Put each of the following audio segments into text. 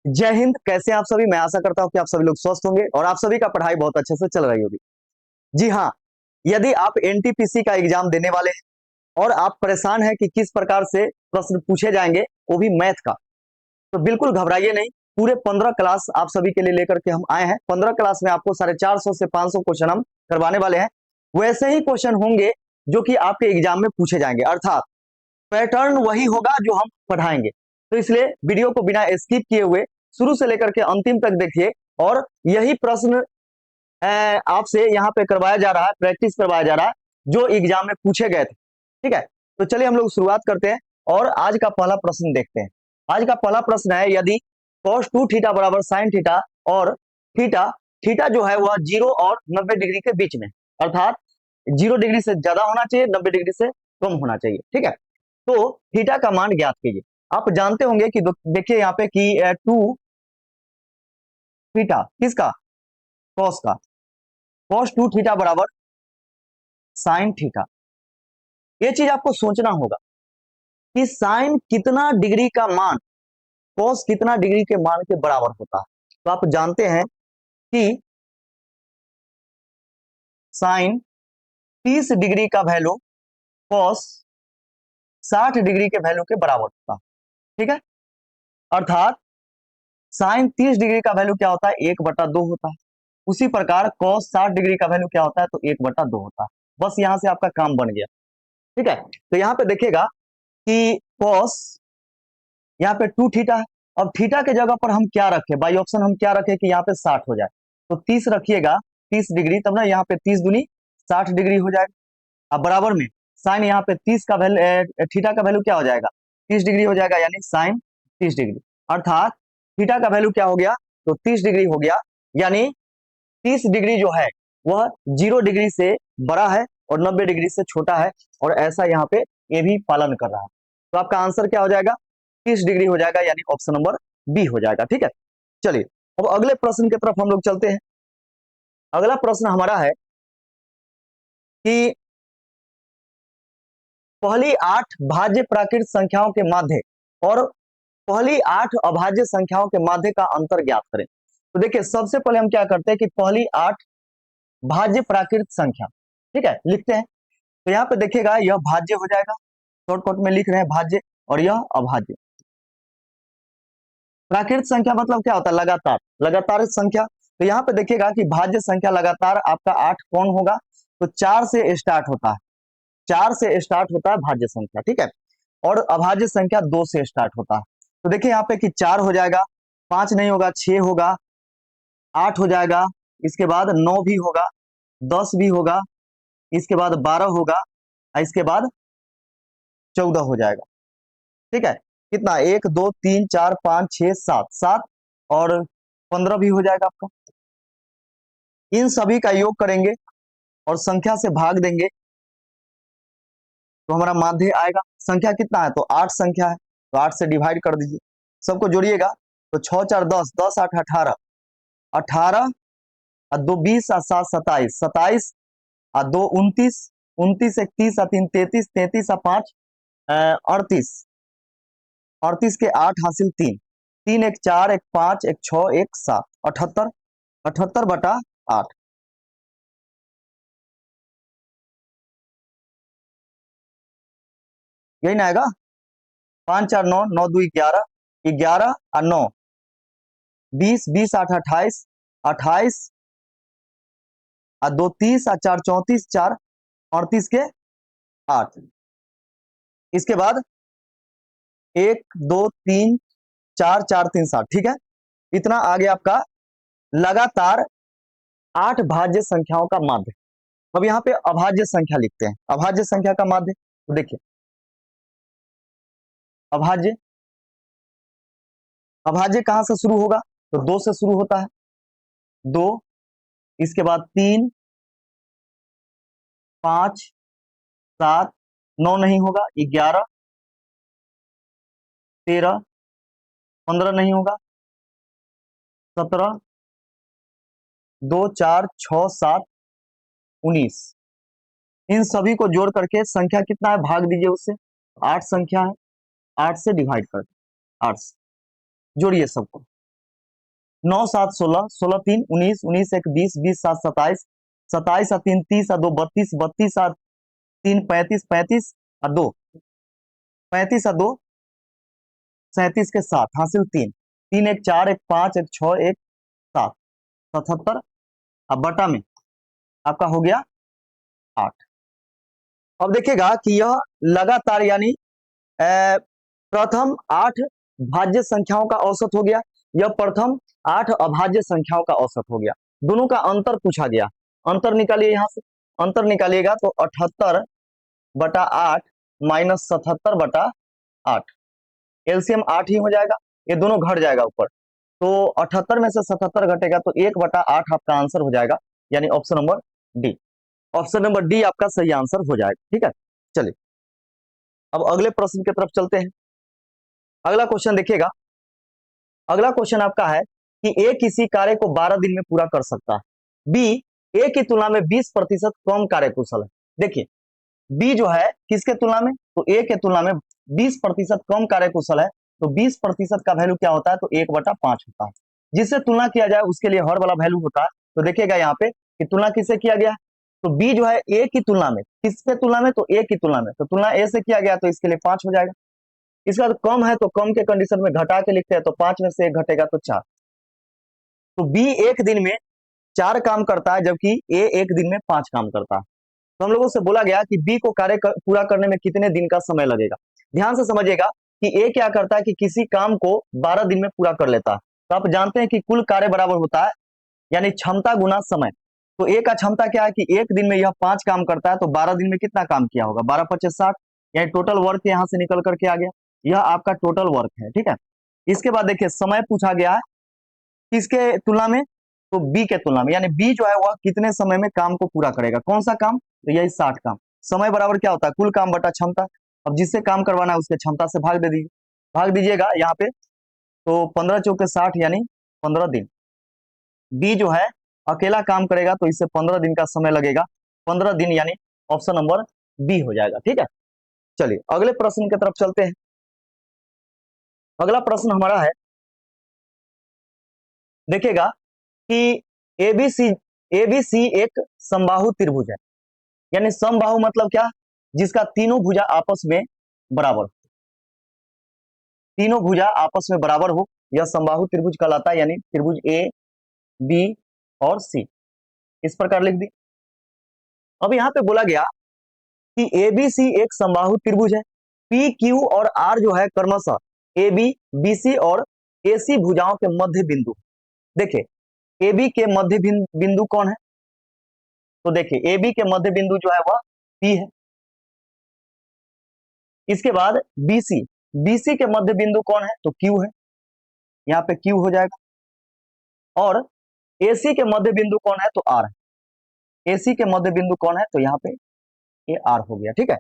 जय हिंद। कैसे हैं आप सभी? मैं आशा करता हूं कि आप सभी लोग स्वस्थ होंगे और आप सभी का पढ़ाई बहुत अच्छे से चल रही होगी। जी हाँ, यदि आप एनटीपीसी का एग्जाम देने वाले हैं और आप परेशान हैं कि किस प्रकार से प्रश्न पूछे जाएंगे, वो भी मैथ का, तो बिल्कुल घबराइए नहीं। पूरे 15 क्लास आप सभी के लिए लेकर के हम आए हैं। 15 क्लास में आपको 450 से 500 क्वेश्चन हम करवाने वाले हैं। वैसे ही क्वेश्चन होंगे जो कि आपके एग्जाम में पूछे जाएंगे, अर्थात पैटर्न वही होगा जो हम पढ़ाएंगे। तो इसलिए वीडियो को बिना स्किप किए हुए शुरू से लेकर के अंतिम तक देखिए। और यही प्रश्न आपसे यहाँ पे करवाया जा रहा है, प्रैक्टिस करवाया जा रहा है, जो एग्जाम में पूछे गए थे। ठीक है, तो चलिए हम लोग शुरुआत करते हैं और आज का पहला प्रश्न देखते हैं। आज का पहला प्रश्न है, यदि cos 2 थीटा बराबर sin थीटा और थीटा थीटा जो है वह 0 और 90 डिग्री के बीच में, अर्थात 0 डिग्री से ज्यादा होना चाहिए, 90 डिग्री से कम होना चाहिए। ठीक है, तो थीटा का मान ज्ञात कीजिए। आप जानते होंगे कि देखिए यहाँ पे कि 2 थीटा किसका, कॉस का, कॉस 2 थीटा बराबर साइन थीटा। ये चीज आपको सोचना होगा कि साइन कितना डिग्री का मान कॉस कितना डिग्री के मान के बराबर होता है। तो आप जानते हैं कि साइन 30 डिग्री का वैल्यू कॉस 60 डिग्री के वैल्यू के बराबर होता है। ठीक है, अर्थात साइन 30 डिग्री का वैल्यू क्या होता है, 1/2 होता है। उसी प्रकार कॉस 60 डिग्री का वैल्यू क्या होता है, तो 1/2 होता है। बस यहां से आपका काम बन गया। ठीक है, तो यहाँ पे देखिएगा कि कॉस यहाँ पे 2 थीटा है। अब थीटा के जगह पर हम क्या रखें, बाई ऑप्शन हम क्या रखें कि यहाँ पे 60 हो जाए, तो 30 रखिएगा, 30 डिग्री, तब ना यहाँ पे 30 दूनी 60 डिग्री हो जाएगा। अब बराबर में साइन यहाँ पे 30 का वैल्यू, थीटा का वैल्यू क्या हो जाएगा, 30 डिग्री हो जाएगा, यानी साइन 30 डिग्री। अर्थात थीटा का वैल्यू क्या हो गया, तो 30 डिग्री हो गया। यानी 30 डिग्री जो है वह 0 डिग्री से बड़ा है और 90 डिग्री से छोटा है, और ऐसा यहाँ पे ये भी पालन कर रहा है। तो आपका आंसर क्या हो जाएगा, 30 डिग्री हो जाएगा, यानी ऑप्शन नंबर बी हो जाएगा। ठीक है, चलिए अब अगले प्रश्न की तरफ हम लोग चलते हैं। अगला प्रश्न हमारा है कि पहली 8 भाज्य प्राकृत संख्याओं के माध्य और पहली 8 अभाज्य संख्याओं के माध्य का अंतर ज्ञात करें। तो देखिए, सबसे पहले हम क्या करते हैं कि पहली 8 भाज्य प्राकृत संख्या, ठीक है, लिखते हैं। तो यहाँ पे देखिएगा, यह भाज्य हो जाएगा, शॉर्टकट में लिख रहे हैं भाज्य, और यह अभाज्य। प्राकृत संख्या मतलब क्या होता है, लगातार, लगातार संख्या। तो यहाँ पे देखिएगा कि भाज्य संख्या लगातार आपका 8 कौन होगा, तो 4 से स्टार्ट होता है, 4 से स्टार्ट होता है भाज्य संख्या। ठीक है, और अभाज्य संख्या 2 से स्टार्ट होता है। तो देखिए यहाँ पे कि 4 हो जाएगा, 5 नहीं होगा, 6 होगा, 8 हो जाएगा, इसके बाद 9 भी होगा, 10 भी होगा, इसके बाद 12 होगा, और इसके बाद 14 हो जाएगा। ठीक है, कितना, 1 2 3 4 5 6 7, 7 और 15 भी हो जाएगा आपका। इन सभी का योग करेंगे और संख्या से भाग देंगे, तो हमारा माध्य आएगा। संख्या कितना है, तो 8 संख्या है, तो 8 से डिवाइड कर दीजिए, सबको जोड़िएगा, तो 6 4 10, 10 8 18, 18 और 2 20 और 7 27, 27 और 2 29, 29 1 30 और 3 33, 33 और 5 38, 38 के 8 हासिल 3, 3 1 4 1 5 1 6 1 7, 78, 78/8। यही ना आएगा, 5 4 9, 9 2 11, 11 और 9 20, 20 8 28, 28 और 2 30 और 4 34, 4 38 के 8। इसके बाद 1 2 3 4 4 3 7। ठीक है, इतना आ गया आपका लगातार 8 भाज्य संख्याओं का माध्य। अब यहाँ पे अभाज्य संख्या लिखते हैं, अभाज्य संख्या का माध्य। तो देखिए, अभाज्य, अभाज्य कहां से शुरू होगा, तो 2 से शुरू होता है, 2, इसके बाद 3 5 7, 9 नहीं होगा, 11 13, 15 नहीं होगा, 17, 2 4 6 7 19। इन सभी को जोड़ करके संख्या कितना है, भाग दीजिए उससे, 8 संख्या है, 8 से डिवाइड कर दो, 8 से जोड़िए सबको, 9 7 16, 16 3 19, 19 1 20, 20 7 27, 27 और 3 30 और 2 32, 32 और 3 35, 35 और 2 35 और 2 37 के साथ हासिल 3, 3 1 4 1 5 1 6 1 7, 77 अब बटा में आपका हो गया 8। अब देखिएगा कि यह लगातार यानी प्रथम 8 भाज्य संख्याओं का औसत हो गया, यह प्रथम 8 अभाज्य संख्याओं का औसत हो गया, दोनों का अंतर पूछा गया। अंतर निकालिए, यहां से अंतर निकालिएगा तो 78 बटा 8 माइनस 77 बटा 8, एलसीएम 8 ही हो जाएगा, ये दोनों घट जाएगा ऊपर, तो 78 में से 77 घटेगा तो 1 बटा 8 आपका आंसर हो जाएगा, यानी option number D. Option number D आपका सही आंसर हो जाएगा। ठीक है, चलिए अब अगले प्रश्न की तरफ चलते हैं। अगला क्वेश्चन देखिएगा, अगला क्वेश्चन आपका है कि ए किसी कार्य को 12 दिन में पूरा कर सकता है, बी ए की तुलना में 20% कम कार्यकुशल है। देखिए बी जो है किसके तुलना में, तो ए के तुलना में 20% कम कार्यकुशल है, तो 20% का वैल्यू क्या होता है, तो 1/5 होता है। जिससे तुलना किया जाए उसके लिए हर वाला वैल्यू होता है, तो देखिएगा यहाँ पे कि तुलना किससे किया गया है, तो बी जो है ए की तुलना में, किसके तुलना में, तो ए की तुलना में, तो तुलना ए से किया गया तो इसके लिए 5 हो जाएगा। इसका तो कम है तो कम के कंडीशन में घटा के लिखते हैं, तो 5 में से 1 घटेगा तो 4, तो बी एक दिन में 4 काम करता है जबकि ए एक दिन में 5 काम करता है। तो हम लोगों से बोला गया कि बी को पूरा करने में कितने दिन का समय लगेगा। ध्यान से समझिएगा कि ए क्या करता है कि किसी काम को 12 दिन में पूरा कर लेता है, तो आप जानते हैं कि कुल कार्य बराबर होता है यानी क्षमता गुना समय। तो ए का क्षमता क्या है कि एक दिन में यह 5 काम करता है, तो 12 दिन में कितना काम किया होगा, 12 25 60, यानी टोटल वर्क यहाँ से निकल करके आ गया, यह आपका टोटल वर्क है। ठीक है, इसके बाद देखिए समय पूछा गया है किसके तुलना में, तो बी के तुलना में, यानी बी जो है वह कितने समय में काम को पूरा करेगा, कौन सा काम, तो यही 60 काम। समय बराबर क्या होता है, कुल काम बटा क्षमता, अब जिससे काम करवाना है उसके क्षमता से भाग दे दीजिए, भाग दीजिएगा यहाँ पे, तो 15 चौके 60 यानी 15 दिन। बी जो है अकेला काम करेगा तो इससे 15 दिन का समय लगेगा, 15 दिन यानी ऑप्शन नंबर बी हो जाएगा। ठीक है, चलिए अगले प्रश्न की तरफ चलते हैं। अगला प्रश्न हमारा है, देखिएगा कि एबीसी एबीसी एक समबाहु त्रिभुज है, यानी समबाहु मतलब क्या, जिसका तीनों भुजा आपस में बराबर, तीनों भुजा आपस में बराबर हो, यह समबाहु त्रिभुज कहलाता है, यानी त्रिभुज ए बी और सी, इस प्रकार लिख दी। अब यहां पे बोला गया कि एबीसी एक समबाहु त्रिभुज है, पी क्यू और आर जो है क्रमशः ए बी बी सी और ए सी भुजाओं के मध्य बिंदु। देखिए ए बी के मध्य बिंदु कौन है, तो देखिए ए बी के मध्य बिंदु जो है वह पी है। इसके बाद बीसी, बीसी के मध्य बिंदु कौन है, तो क्यू है, यहाँ पे क्यू हो जाएगा। और एसी के मध्य बिंदु कौन है, तो आर है, एसी के मध्य बिंदु कौन है, तो यहाँ पे ये आर हो गया। ठीक है,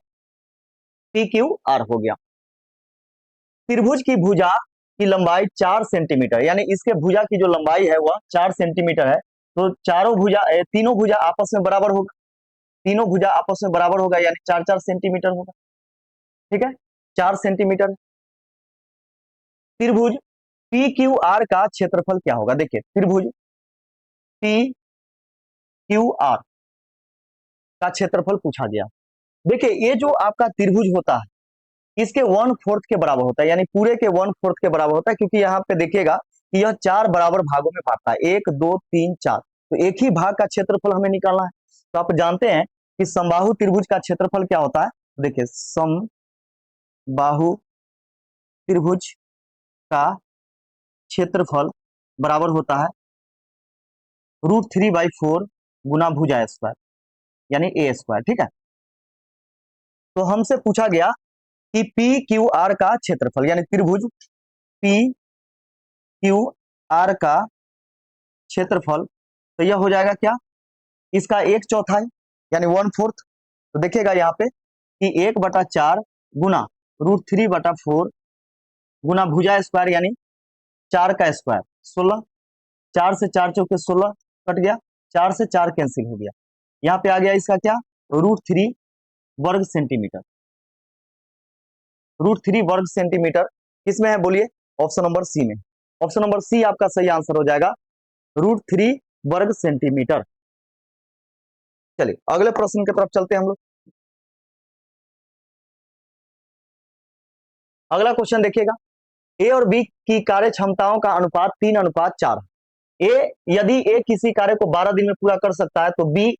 पी क्यू आर हो गया। त्रिभुज की भुजा की लंबाई 4 सेंटीमीटर, यानी इसके भुजा की जो लंबाई है वह 4 सेंटीमीटर है, तो चारों भुजा तीनों भुजा आपस में बराबर होगा, तीनों भुजा आपस में बराबर होगा यानी 4 4 सेंटीमीटर होगा। ठीक है, 4 सेंटीमीटर। त्रिभुज पी क्यू आर का क्षेत्रफल क्या होगा, देखिए त्रिभुज पी क्यू आर का क्षेत्रफल पूछा गया। देखिए ये जो आपका त्रिभुज होता है इसके 1/4 के बराबर होता है, यानी पूरे के 1/4 के बराबर होता है, क्योंकि यहाँ पे देखिएगा कि यह 4 बराबर भागों में बांटता है, 1 2 3 4, तो एक ही भाग का क्षेत्रफल हमें निकालना है। तो आप जानते हैं कि समबाहु त्रिभुज का क्षेत्रफल क्या होता है, देखिए समबाहु त्रिभुज का क्षेत्रफल बराबर होता है √3/4 गुना भुजा स्क्वायर, यानी ए स्क्वायर। ठीक है, तो हमसे पूछा गया कि पी क्यू आर का क्षेत्रफल, यानी त्रिभुज पी क्यू आर का क्षेत्रफल, तो यह हो जाएगा क्या, इसका 1/4 यानी 1/4। तो देखिएगा यहाँ पे कि 1/4 गुना √3/4 गुना भुजा स्क्वायर यानी 4 का स्क्वायर 16, 4 से 4 चौके 16 कट गया, 4 से 4 कैंसिल हो गया, यहाँ पे आ गया इसका क्या, √3 वर्ग सेंटीमीटर। √3 वर्ग सेंटीमीटर किसमें है बोलिए, ऑप्शन नंबर सी में। ऑप्शन नंबर सी आपका सही आंसर हो जाएगा, √3 वर्ग सेंटीमीटर। चलिए अगले प्रश्न की तरफ चलते हैं हम लोग। अगला क्वेश्चन देखिएगा, ए और बी की कार्य क्षमताओं का अनुपात 3:4। ए यदि ए किसी कार्य को 12 दिन में पूरा कर सकता है तो बी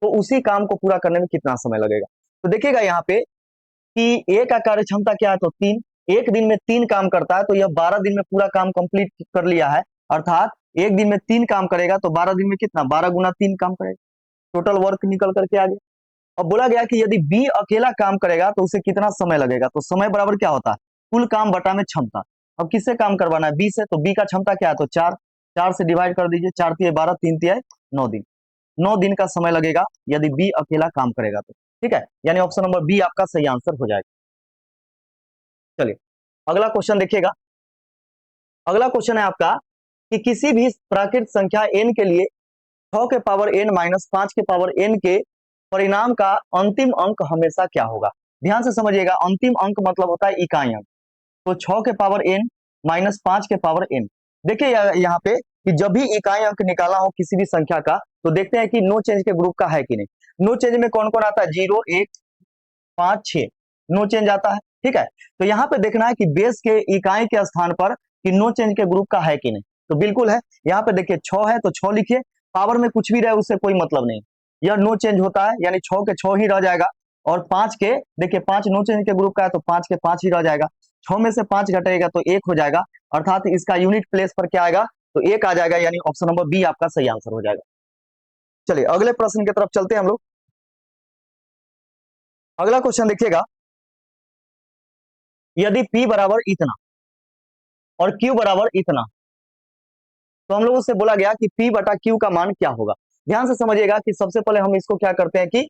को उसी काम को पूरा करने में कितना समय लगेगा। तो देखिएगा यहाँ पे कि ए का कार्य क्षमता क्या है, तो 3, एक दिन में 3 काम करता है, तो यह 12 दिन में पूरा काम कंप्लीट कर लिया है। अर्थात एक दिन में 3 काम करेगा तो 12 दिन में कितना, 12 गुना 3 काम करेगा, टोटल वर्क निकल करके आ गया। अब बोला गया कि यदि बी अकेला काम करेगा तो उसे कितना समय लगेगा, तो समय बराबर क्या होता है, कुल काम बटा में क्षमता। अब किससे काम करवाना है, बी से, तो बी का क्षमता क्या है, तो 4, 4 से डिवाइड कर दीजिए, 4 तिये 12, 3 तिये 9 दिन, 9 दिन का समय लगेगा यदि बी अकेला काम करेगा तो। ठीक है, यानी ऑप्शन नंबर बी आपका सही आंसर हो जाएगा। चलिए अगला क्वेश्चन देखिएगा। अगला क्वेश्चन है आपका कि किसी भी प्राकृत संख्या n के लिए 6 के पावर n माइनस 5 के पावर n के परिणाम का अंतिम अंक हमेशा क्या होगा। ध्यान से समझिएगा, अंतिम अंक मतलब होता है इकाई अंक। तो 6 के पावर n माइनस 5 के पावर n, देखिए यहाँ पे कि जब भी इकाई अंक निकालना हो किसी भी संख्या का तो देखते हैं कि नो चेंज के ग्रुप का है कि नहीं। नो चेंज में कौन कौन आता है, 0, 1, 5, 6, नो चेंज आता है। ठीक है, तो यहाँ पे देखना है कि बेस के इकाई के स्थान पर कि नो चेंज के ग्रुप का है कि नहीं, तो बिल्कुल है। यहाँ पे देखिए 6 है तो 6 लिखिए, पावर में कुछ भी रहे उससे कोई मतलब नहीं, यह नो चेंज होता है, यानी 6 के 6 ही रह जाएगा। और 5 के, देखिए 5 नो चेंज के ग्रुप का है तो 5 के 5 ही रह जाएगा, 6 में से 5 घटेगा तो 1 हो जाएगा, अर्थात इसका यूनिट प्लेस पर क्या आएगा, तो 1 आ जाएगा, यानी ऑप्शन नंबर बी आपका सही आंसर हो जाएगा। चलिए अगले प्रश्न की तरफ चलते हैं हम लोग। अगला क्वेश्चन देखिएगा, यदि P बराबर इतना और Q बराबर इतना, तो हम लोगों से बोला गया कि P बटा Q का मान क्या होगा। ध्यान से समझिएगा कि सबसे पहले हम इसको क्या करते हैं कि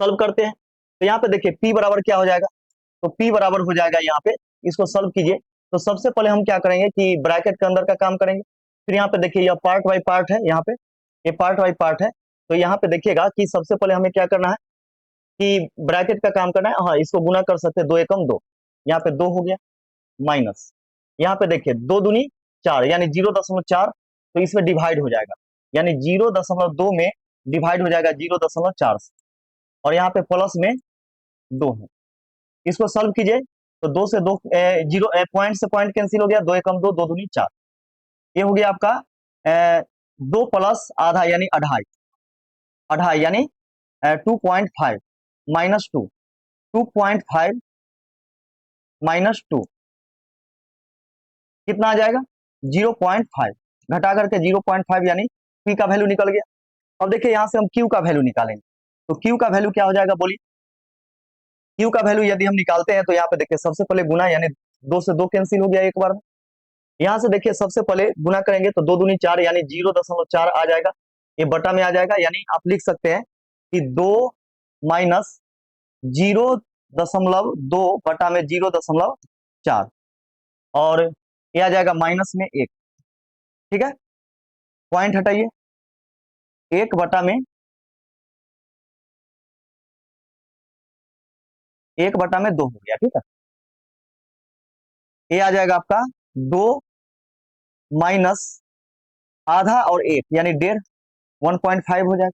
सॉल्व करते हैं। तो यहाँ पे देखिए P बराबर क्या हो जाएगा, तो P बराबर हो जाएगा, यहाँ पे इसको सॉल्व कीजिए। तो सबसे पहले हम क्या करेंगे कि ब्रैकेट के अंदर का काम करेंगे, फिर यहाँ पे देखिए यह पार्ट बाई पार्ट है, यहाँ पे ये पार्ट बाई पार्ट है। तो यहाँ पे देखिएगा कि सबसे पहले हमें क्या करना है कि ब्रैकेट का काम करना है। हाँ, इसको गुना कर सकते हैं, 2 एकम 2, यहाँ पे 2 हो गया, माइनस यहाँ पे देखिए 2 दूनी 4, यानी 0.4, तो इसमें डिवाइड हो जाएगा, यानी 0.2 में डिवाइड हो जाएगा 0.4 से, और यहाँ पे प्लस में 2 है। इसको सॉल्व कीजिए तो 2 से 2 जीरो पॉइंट से पॉइंट कैंसिल हो गया, 2 एकम 2, 2 दूनी 4, ये हो गया आपका 2 प्लस आधा यानी अढ़ाई, अढ़ाई यानी 2.5 माइनस 2, 2.5 माइनस 2 कितना आ जाएगा, 0.5, घटा करके 0.5, यानी P का वैल्यू निकल गया। अब देखिए यहाँ से हम Q का वैल्यू निकालेंगे, तो Q का वैल्यू क्या हो जाएगा, बोलिए। Q का वैल्यू यदि हम निकालते हैं तो यहाँ पे देखिए सबसे पहले गुना, यानी 2 से 2 कैंसिल हो गया एक बार में। यहाँ से देखिए सबसे पहले गुना करेंगे तो 2 दूनी 4, यानी 0.4 आ जाएगा, ये बटा में आ जाएगा, यानी आप लिख सकते हैं कि 2 माइनस 0.2 बटा में 0.4, और ये आ जाएगा माइनस में 1। ठीक है, पॉइंट हटाइए, 1 बटा में 2 हो गया। ठीक है, ये आ जाएगा आपका 2 माइनस आधा और 1, यानी 1.5, 1.5 हो जाएगा।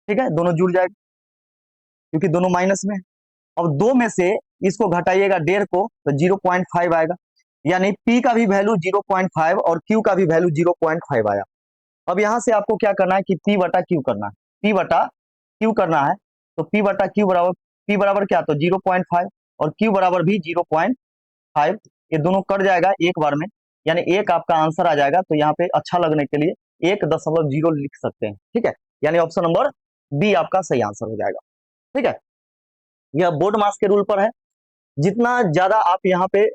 ठीक है, दोनों जुड़ जाएगा क्योंकि दोनों माइनस में है। अब 2 में से इसको घटाइएगा 1.5 को, तो 0.5 आएगा, यानी P का भी वैल्यू 0.5 और Q का भी वैल्यू 0.5 आया। अब यहां से आपको क्या करना है कि P बटा Q करना है, P बटा Q करना है। तो P बटा Q बराबर, P बराबर क्या, तो 0.5 और Q बराबर भी 0.5, ये दोनों कट जाएगा एक बार में, यानी 1 आपका आंसर आ जाएगा। तो यहाँ पे अच्छा लगने के लिए 1.0 लिख सकते हैं। ठीक है, यानी ऑप्शन नंबर बी आपका सही आंसर हो जाएगा। ठीक है, यह बोर्ड मास के रूल पर है, जितना ज्यादा आप यहाँ पे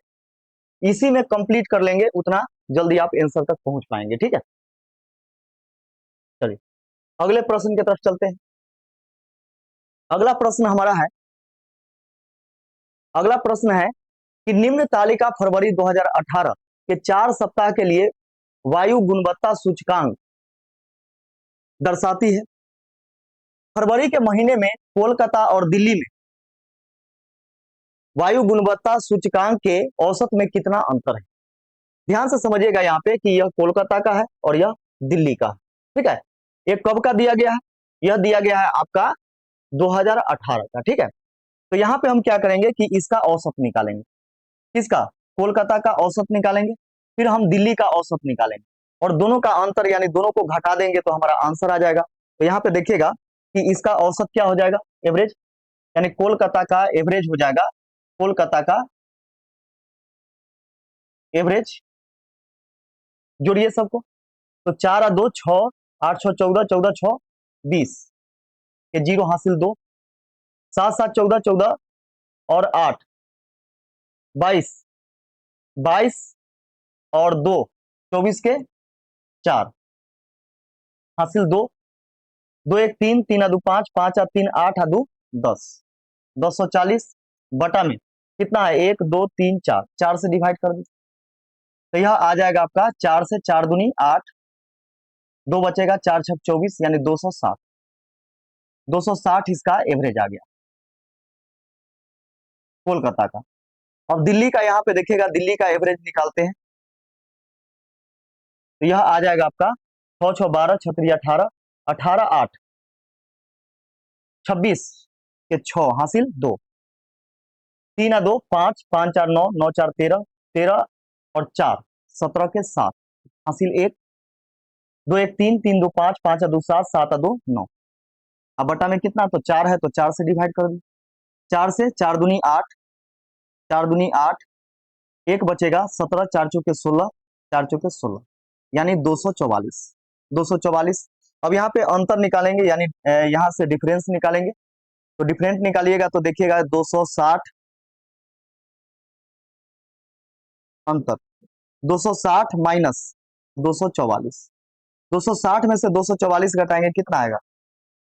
इसी में कंप्लीट कर लेंगे उतना जल्दी आप आंसर तक पहुंच पाएंगे। ठीक है, चलिए अगले प्रश्न की तरफ चलते हैं। अगला प्रश्न हमारा है, अगला प्रश्न है कि निम्न तालिका फरवरी 2018 के 4 सप्ताह के लिए वायु गुणवत्ता सूचकांक दर्शाती है। फरवरी के महीने में कोलकाता और दिल्ली में वायु गुणवत्ता सूचकांक के औसत में कितना अंतर है। ध्यान से समझिएगा यहाँ पे कि यह कोलकाता का है और यह दिल्ली का है, ठीक है। ये कब का दिया गया है? यह दिया गया है आपका 2018 का, ठीक है। तो यहाँ पे हम क्या करेंगे कि इसका औसत निकालेंगे। किसका? कोलकाता का औसत निकालेंगे, फिर हम दिल्ली का औसत निकालेंगे और दोनों का अंतर यानी दोनों को घटा देंगे तो हमारा आंसर आ जाएगा। तो यहाँ पे देखिएगा कि इसका औसत क्या हो जाएगा, एवरेज, यानी कोलकाता का एवरेज हो जाएगा, कोलकाता का एवरेज, जोड़िए सबको। तो 4 और 2 6, 8 6 14, 14 6 20, ये जीरो हासिल 2, 7 7 14 14 और 8 22, 22 और 2 24 के 4 हासिल 2, 2 1 3, 3 2 5, 5 3 8 2 10, 240 बटा में कितना है 1 2 3 4, 4 से डिवाइड कर दीजिए। तो यह आ जाएगा आपका 4 से 4 दूनी 8, 2 बचेगा 4 6 24 यानी 260, 260 इसका एवरेज आ गया कोलकाता का। अब दिल्ली का यहाँ पे देखिएगा, दिल्ली का एवरेज निकालते हैं। तो यह आ जाएगा आपका 6 6 12, 6 18, 18 8, 26 के 6 हासिल 2, 3 2 5, 5 4 9, 9 4 13, 13 और 4 17 के 7 हासिल 1, 2 1 3, 3 2 5, 5 2 7, 7 2 9। अब बटा में कितना? तो 4 है तो 4 से डिवाइड कर दी, 4 से 4 दूनी 8, 4 दूनी 8, एक बचेगा 17, 4 चौके 16, 4 चौके 16 यानी 244, 244। अब यहाँ पे अंतर निकालेंगे यानी यहाँ से डिफरेंस निकालेंगे। तो डिफरेंस निकालिएगा तो देखिएगा 260 अंतर, 260 माइनस 244, 260 में से 244 घटाएंगे कितना आएगा?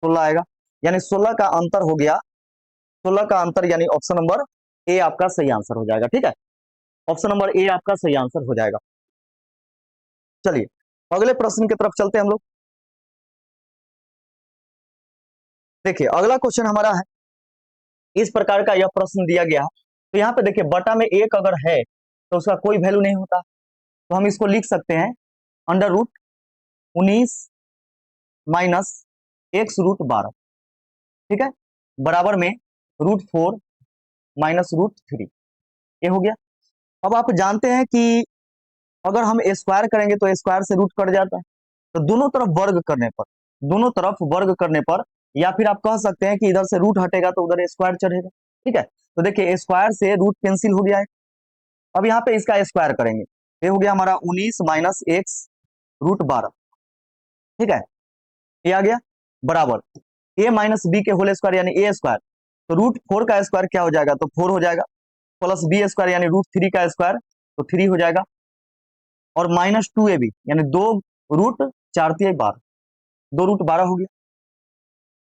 16 आएगा, यानी 16 का अंतर हो गया, 16 का अंतर यानी ऑप्शन नंबर ए आपका सही आंसर हो जाएगा, ठीक है। ऑप्शन नंबर ए आपका सही आंसर हो जाएगा। चलिए अगले प्रश्न की तरफ चलते हैं हम लोग। देखिए अगला क्वेश्चन हमारा है, इस प्रकार का यह प्रश्न दिया गया है। तो यहाँ पे देखिए बटा में एक अगर है तो उसका कोई वैल्यू नहीं होता, तो हम इसको लिख सकते हैं under root 19 minus x root 12, ठीक है, बराबर में √4 माइनस √3, ये हो गया। अब आप जानते हैं कि अगर हम स्क्वायर करेंगे तो स्क्वायर से रूट कट जाता है, तो दोनों तरफ वर्ग करने पर, दोनों तरफ वर्ग करने पर, या फिर आप कह सकते हैं कि इधर से रूट हटेगा तो उधर स्क्वायर चढ़ेगा, ठीक है। तो देखिए स्क्वायर से रूट कैंसिल हो गया है। अब यहाँ पे इसका स्क्वायर करेंगे, ये हो गया हमारा 19 माइनस एक्स रूट 12, ठीक है, ये आ गया बराबर ए माइनस बी के होल स्क्वायर यानी ए स्क्वायर, तो √4 का स्क्वायर क्या हो जाएगा? तो 4 हो जाएगा, प्लस बी स्क्वायर यानी √3 का स्क्वायर तो 3 हो जाएगा, और माइनस 2ab यानी 2 रूट 4 3 12, 2 रूट 12 हो गया।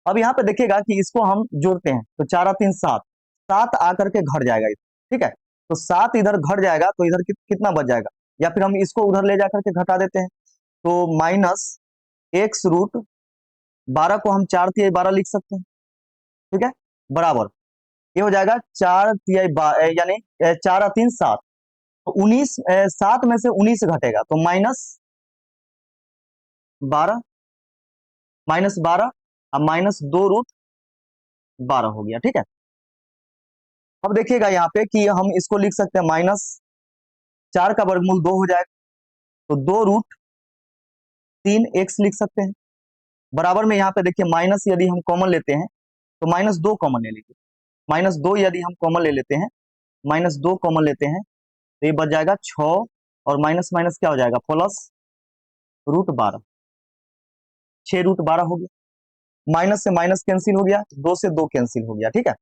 अब यहाँ पे देखिएगा कि इसको हम जोड़ते हैं तो 4 3 7, 7 आकर के घट जाएगा इधर, ठीक है। तो 7 इधर घट जाएगा तो इधर कितना बच जाएगा, या फिर हम इसको उधर ले जाकर के घटा देते हैं, तो माइनस एक्स रूट 12 को हम 4 3 12 लिख सकते हैं, ठीक है, बराबर ये हो जाएगा 4 3 यानी 4 3 7, तो 19, 7 में से 19 घटेगा तो -12, -12 अब -2 √12 हो गया, ठीक है। अब देखिएगा यहाँ पे कि हम इसको लिख सकते हैं -4 का वर्गमूल 2 हो जाएगा, तो 2 √3x लिख सकते हैं, बराबर में यहाँ पे देखिए माइनस यदि हम कॉमन लेते हैं तो -2 कॉमन ले लीजिए, -2 यदि हम कॉमन ले लेते हैं, -2 कॉमन लेते हैं तो ये बच जाएगा 6, और माइनस माइनस क्या हो जाएगा प्लस √12, 6 √12 हो गया, माइनस से माइनस कैंसिल हो गया, 2 से 2 कैंसिल हो गया, ठीक है।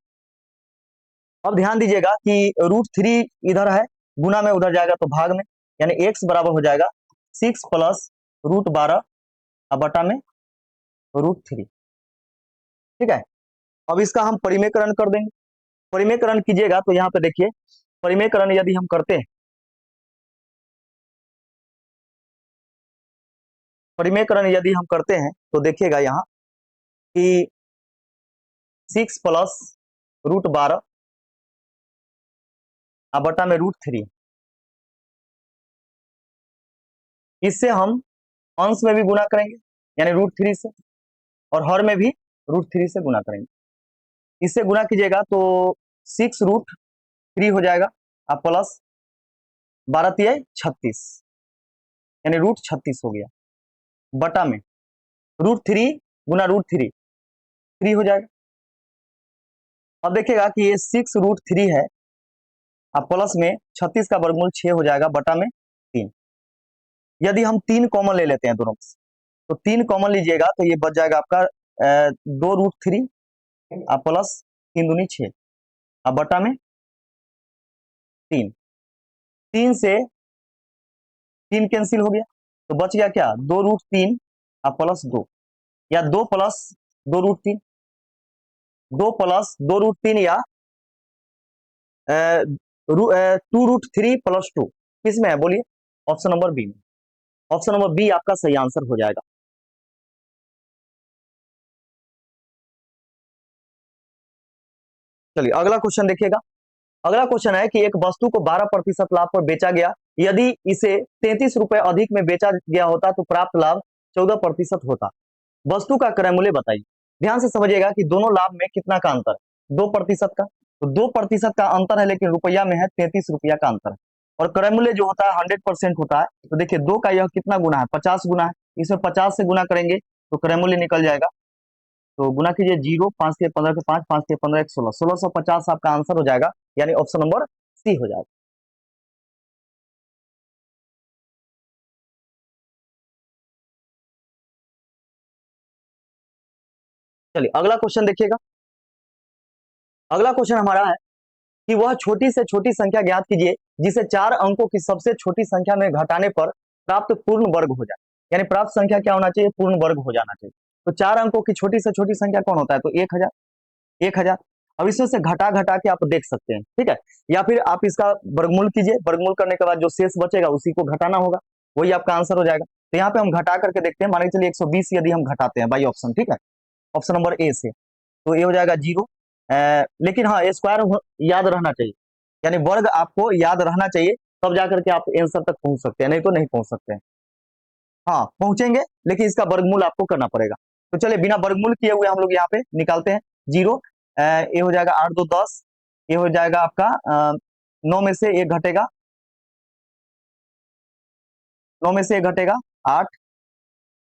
अब ध्यान दीजिएगा कि √3 इधर है, गुना में उधर जाएगा तो भाग में, यानी x बराबर हो जाएगा 6 प्लस √12 अब बटा में √3, ठीक है। अब इसका हम परिमेयकरण कर देंगे, परिमेयकरण कीजिएगा तो यहाँ पे देखिए परिमेयकरण यदि हम करते हैं, परिमेयकरण यदि हम करते हैं तो देखिएगा यहाँ कि 6 प्लस √12 अब बटा में √3, इससे हम अंश में भी गुना करेंगे यानी √3 से, और हर में भी √3 से गुना करेंगे। इससे गुना कीजिएगा तो 6√3 हो जाएगा, अब प्लस 12×36 यानी √36 हो गया, बटा में √3 गुना √3 3 हो जाएगा। अब देखिएगा कि ये 6√3 है, अब प्लस में 36 का वर्गमूल 6 हो जाएगा, बटा में 3। यदि हम 3 कॉमन ले लेते हैं दोनों में, तो 3 कॉमन लीजिएगा तो ये बच जाएगा आपका 2√3 अब प्लस 3 दूनी 6, अब बटा में 3। 3 से 3 कैंसिल हो गया, तो बच गया क्या 2√3 अब प्लस 2, या 2 प्लस 2√3, 2 प्लस 2√3 या 2√3 प्लस 2 किसमें है बोलिए? ऑप्शन नंबर बी में। ऑप्शन नंबर बी आपका सही आंसर हो जाएगा। चलिए अगला क्वेश्चन देखिएगा। अगला क्वेश्चन है कि एक वस्तु को 12% लाभ पर बेचा गया, यदि इसे 33 रुपए अधिक में बेचा गया होता तो प्राप्त लाभ 14% होता। वस्तु का क्रय मूल्य बताइए। ध्यान से समझिएगा कि दोनों लाभ में कितना का अंतर है, 2% का, तो 2% का अंतर है, लेकिन रुपया में है 33 रुपया का अंतर है। और क्रय मूल्य जो होता है 100% होता है, तो देखिए 2 का यह कितना गुना है, 50 गुना है, इसमें 50 से गुना करेंगे तो क्रय मूल्य निकल जाएगा। तो गुना कीजिए 0, 5 के 15 के 5, 5 के 15 16, 1650 आपका आंसर हो जाएगा, यानी ऑप्शन नंबर सी हो जाएगा। चलिए अगला क्वेश्चन देखिएगा। अगला क्वेश्चन हमारा है कि वह छोटी से छोटी संख्या ज्ञात कीजिए जिसे 4 अंकों की सबसे छोटी संख्या में घटाने पर प्राप्त पूर्ण वर्ग हो जाए। यानी प्राप्त संख्या क्या होना चाहिए, पूर्ण वर्ग हो जाना चाहिए। तो 4 अंकों की छोटी से छोटी संख्या कौन होता है, तो 1000, 1000। अब इसमें से घटा घटा के आप देख सकते हैं, ठीक है, या फिर आप इसका वर्गमूल कीजिए, वर्गमूल करने के बाद जो शेष बचेगा उसी को घटाना होगा, वही आपका आंसर हो जाएगा। तो यहाँ पे हम घटा करके देखते हैं, मान के चलिए 120 यदि हम घटाते हैं बाई ऑप्शन, ठीक है, ऑप्शन नंबर ए से, तो ये हो जाएगा 0। लेकिन हाँ स्क्वायर याद रहना चाहिए, यानी वर्ग आपको याद रहना चाहिए, तब जाकर के आप आंसर तक पहुंच सकते हैं, नहीं तो नहीं पहुंच सकते हैं। हाँ पहुंचेंगे, लेकिन इसका वर्गमूल आपको करना पड़ेगा। तो चलिए बिना वर्गमूल किए हुए हम लोग यहाँ पे निकालते हैं। 0, ये हो जाएगा 8 2 10, ये हो जाएगा आपका 9 में से 1 घटेगा, 9 में से 1 घटेगा 8,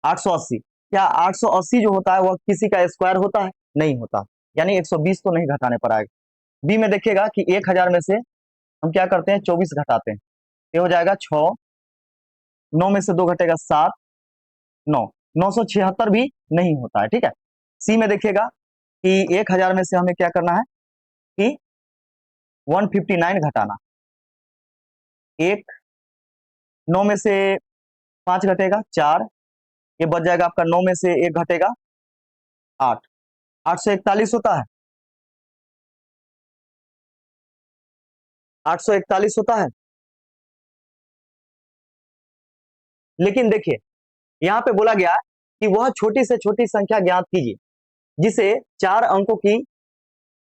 880। क्या 880 जो होता है वह किसी का स्क्वायर होता है? नहीं होता, यानी 120 तो नहीं घटाने पर आएगा। बी में देखिएगा कि 1000 में से हम क्या करते हैं, 24 घटाते हैं, ये हो जाएगा 6, 9 में से 2 घटेगा 7, 9, 976 भी नहीं होता है, ठीक है। सी में देखिएगा कि 1000 में से हमें क्या करना है कि 159 घटाना, 1, 9 में से 5 घटेगा 4, ये बच जाएगा आपका 9 में से 1 घटेगा 8, 841 होता है, 841 होता है। लेकिन देखिए यहाँ पे बोला गया कि वह छोटी से छोटी संख्या ज्ञात कीजिए जिसे 4 अंकों की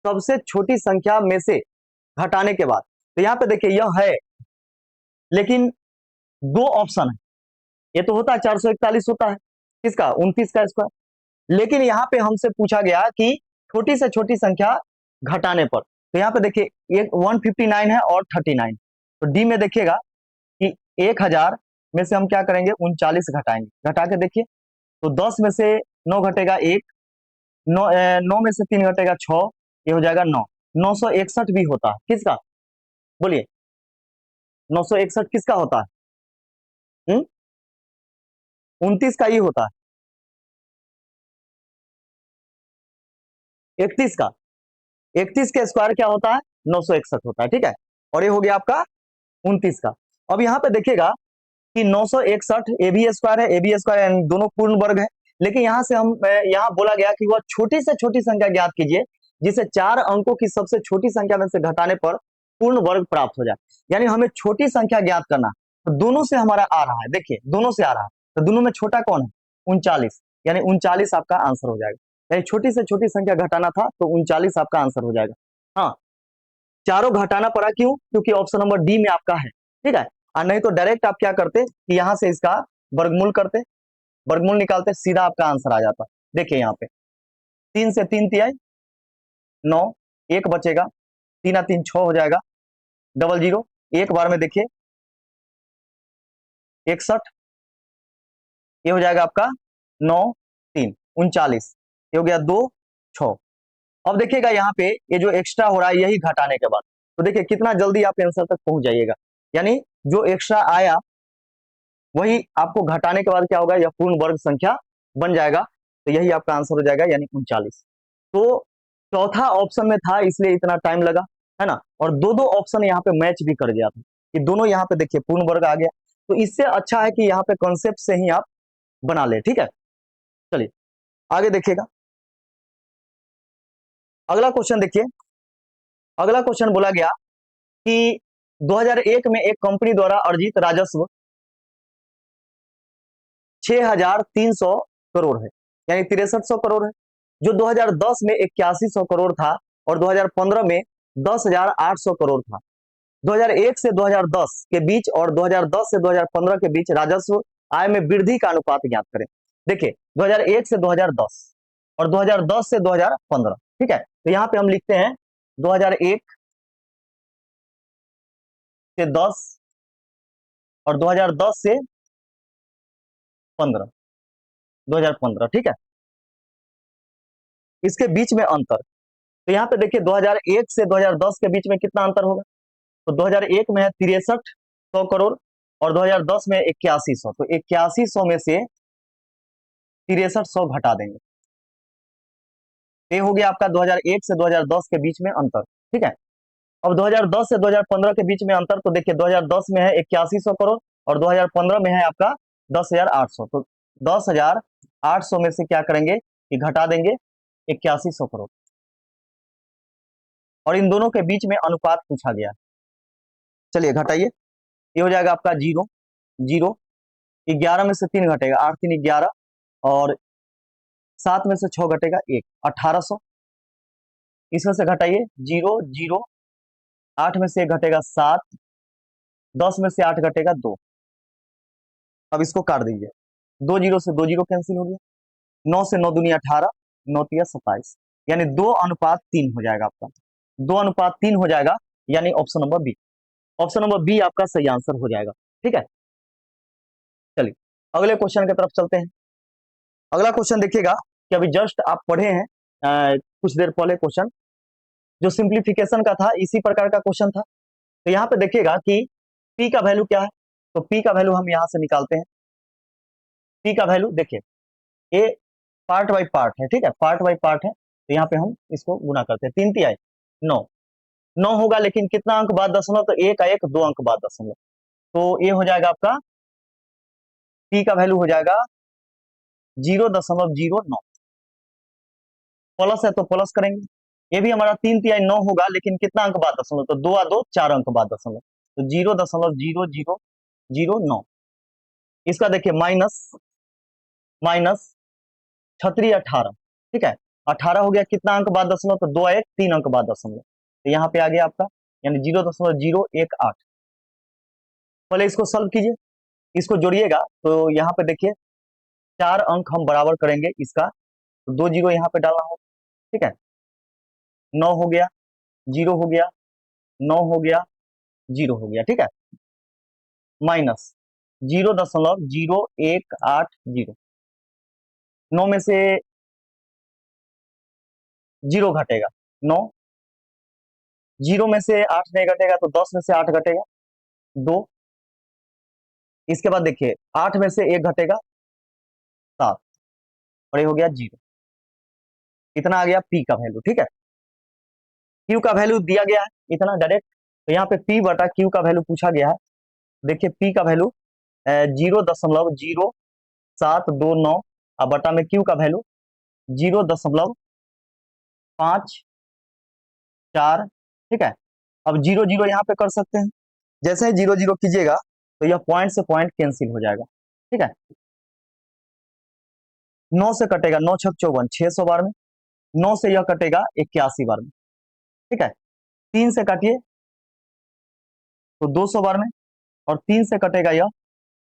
सबसे छोटी संख्या में से घटाने के बाद। तो यहाँ पे देखिए यह है, लेकिन 2 ऑप्शन है, ये तो होता है 441 होता है, किसका 29 का स्क्वायर। लेकिन यहाँ पे हमसे पूछा गया कि छोटी से छोटी संख्या घटाने पर, तो यहाँ पे देखिए एक 159 है और 39, तो डी में देखिएगा कि 1000 में से हम क्या करेंगे 39 घटाएंगे, घटा के देखिए तो 10 में से 9 घटेगा 1, 9 9 में से 3 घटेगा 6, ये हो जाएगा 9, 961 भी होता है, किसका बोलिए, 961 किसका होता है, 29 का ही होता है, 31 का, 31 का स्क्वायर क्या होता है 961 होता है, ठीक है। और ये हो गया आपका 29 का। अब यहाँ पे देखिएगा कि 961 ए बी स्क्वायर है, ए बी स्क्वायर दोनों पूर्ण वर्ग है, लेकिन यहाँ से हम यहाँ बोला गया कि वह छोटी से छोटी संख्या ज्ञात कीजिए जिसे 4 अंकों की सबसे छोटी संख्या में से घटाने पर पूर्ण वर्ग प्राप्त हो जाए। यानी हमें छोटी संख्या ज्ञात करना, तो दोनों से हमारा आ रहा है, देखिए दोनों से आ रहा है, तो दोनों में छोटा कौन है 39, यानी 39 आपका आंसर हो जाएगा। यानी छोटी से छोटी संख्या घटाना था तो 39 आपका आंसर हो जाएगा। हाँ चारों घटाना पड़ा, क्यों, क्योंकि ऑप्शन नंबर डी में आपका है, ठीक है। और नहीं तो डायरेक्ट आप क्या करते कि यहाँ से इसका वर्गमूल करते, वर्गमूल निकालते, सीधा आपका आंसर आ जाता। देखिए यहाँ पे 3 से 3 तिहाई 9, एक बचेगा, 3 और 3 6 हो जाएगा, डबल जीरो एक बार में देखिए 61, ये हो जाएगा आपका 9 3 39, ये हो गया 2 6। अब देखिएगा यहाँ पे ये जो एक्स्ट्रा हो रहा है यही घटाने के बाद, तो देखिए कितना जल्दी आप आंसर तक पहुंच जाइएगा, यानी जो एक्स्ट्रा आया वही आपको घटाने के बाद क्या होगा, यह पूर्ण वर्ग संख्या बन जाएगा, तो यही आपका आंसर हो जाएगा, यानी 39। तो चौथा ऑप्शन में था इसलिए इतना टाइम लगा, है ना, और दो दो ऑप्शन यहाँ पे मैच भी कर गया था कि दोनों यहाँ पे देखिए पूर्ण वर्ग आ गया, तो इससे अच्छा है कि यहाँ पे कॉन्सेप्ट से ही आप बना ले। ठीक है, चलिए आगे देखिएगा, अगला क्वेश्चन देखिए। अगला क्वेश्चन बोला गया कि 2001 में एक कंपनी द्वारा अर्जित राजस्व 6,300 करोड़ है, यानी 6300 करोड़ है, जो 2010 में 8100 करोड़ था और 2015 में 10,800 करोड़ था। 2001 से 2010 के बीच और 2010 से 2015 के बीच राजस्व आय में वृद्धि का अनुपात ज्ञात करें। देखिए 2001 से 2010 और 2010 से 2015, ठीक है, तो यहाँ पे हम लिखते हैं 2001 से 10 और 2010 से 15, 2015, ठीक है, इसके बीच में अंतर, तो यहाँ पे देखिए 2001 से 2010 के बीच में कितना अंतर होगा, तो 2001 में है 6300 करोड़ और 2010 में 8100, तो 8100 में से 6300 घटा देंगे, ये हो गया आपका 2001 से 2010 के बीच में अंतर। ठीक है, अब 2010 से 2015 के बीच में अंतर, तो देखिए 2010 में है 8100 करोड़ और 2015 में है आपका 10,800, तो 10,800 में से क्या करेंगे कि घटा देंगे 8100 करोड़, और इन दोनों के बीच में अनुपात पूछा गया। चलिए घटाइए, ये हो जाएगा आपका 0 0, 11 में से 3 घटेगा, 8 3 11, और 7 में से 6 घटेगा 1, 1800, इसमें से घटाइए 0 0, 8 में से 1 घटेगा 7, 10 में से 8 घटेगा 2, अब इसको काट दीजिए, 2 जीरो से 2 जीरो कैंसिल हो गया, 9 से 9 दूनी 18, 9 तिया 27, यानी 2:3 हो जाएगा आपका, 2:3 हो जाएगा, यानी option number B, option number B आपका सही आंसर हो जाएगा। ठीक है, चलिए अगले क्वेश्चन की तरफ चलते हैं। अगला क्वेश्चन देखिएगा कि अभी जस्ट आप पढ़े हैं कुछ देर पहले क्वेश्चन जो सिंप्लीफिकेशन का था, इसी प्रकार का क्वेश्चन था। तो यहाँ पे देखिएगा कि पी का वैल्यू क्या है, तो पी का वैल्यू हम यहाँ से निकालते हैं। पी का वैल्यू देखिए, ए पार्ट बाई पार्ट है, ठीक है, पार्ट बाई पार्ट है, तो यहाँ पे हम इसको गुना करते हैं, 3 तिहाई 9, 9 होगा, लेकिन कितना अंक बाद दशमलव, तो एक का एक, 2 अंक बाद दशमलव, तो ये हो जाएगा आपका पी का वैल्यू हो जाएगा 0.09, प्लस है तो प्लस करेंगे, ये भी हमारा 3 तिहाई 9 होगा, लेकिन कितना अंक बाद दशमलव, तो 2 आ 2 4 अंक बाद दशमलव, तो 0.0009, इसका देखिए माइनस माइनस 18, ठीक है, 18 हो गया, कितना अंक बाद दशमलव, तो 2 1 3 अंक बाद दशमलव, तो यहाँ पे आ गया आपका, यानी 0.018। पहले इसको सॉल्व कीजिए, इसको जोड़िएगा, तो यहाँ पे देखिए 4 अंक हम बराबर करेंगे इसका, तो 2 जीरो यहाँ पे डालना होगा, ठीक है, 9 हो गया, 0 हो गया, 9 हो गया, 0 हो गया, ठीक है, माइनस 0.0180, 9 में से 0 घटेगा, 9, 0 में से 8 नहीं घटेगा, तो 10 में से 8 घटेगा 2, इसके बाद देखिए 8 में से 1 घटेगा 7, और ये हो गया 0, इतना आ गया पी का वैल्यू। ठीक है, क्यू का वैल्यू दिया गया है इतना डायरेक्ट, तो यहाँ पे पी बटा क्यू का वैल्यू पूछा गया है। देखिए पी का वैल्यू 0.0729 और बटा में क्यू का वैल्यू 0.544, ठीक है, अब 0 0 यहाँ पे कर सकते हैं, जैसे ही 0 0 कीजिएगा तो यह पॉइंट से पॉइंट कैंसिल हो जाएगा। ठीक है, 9 से कटेगा, 9 छक 54, 600 बार में, 9 से यह कटेगा 81 बार में, ठीक है, 3 से काटिए तो 200 बार में, और 3 से कटेगा यह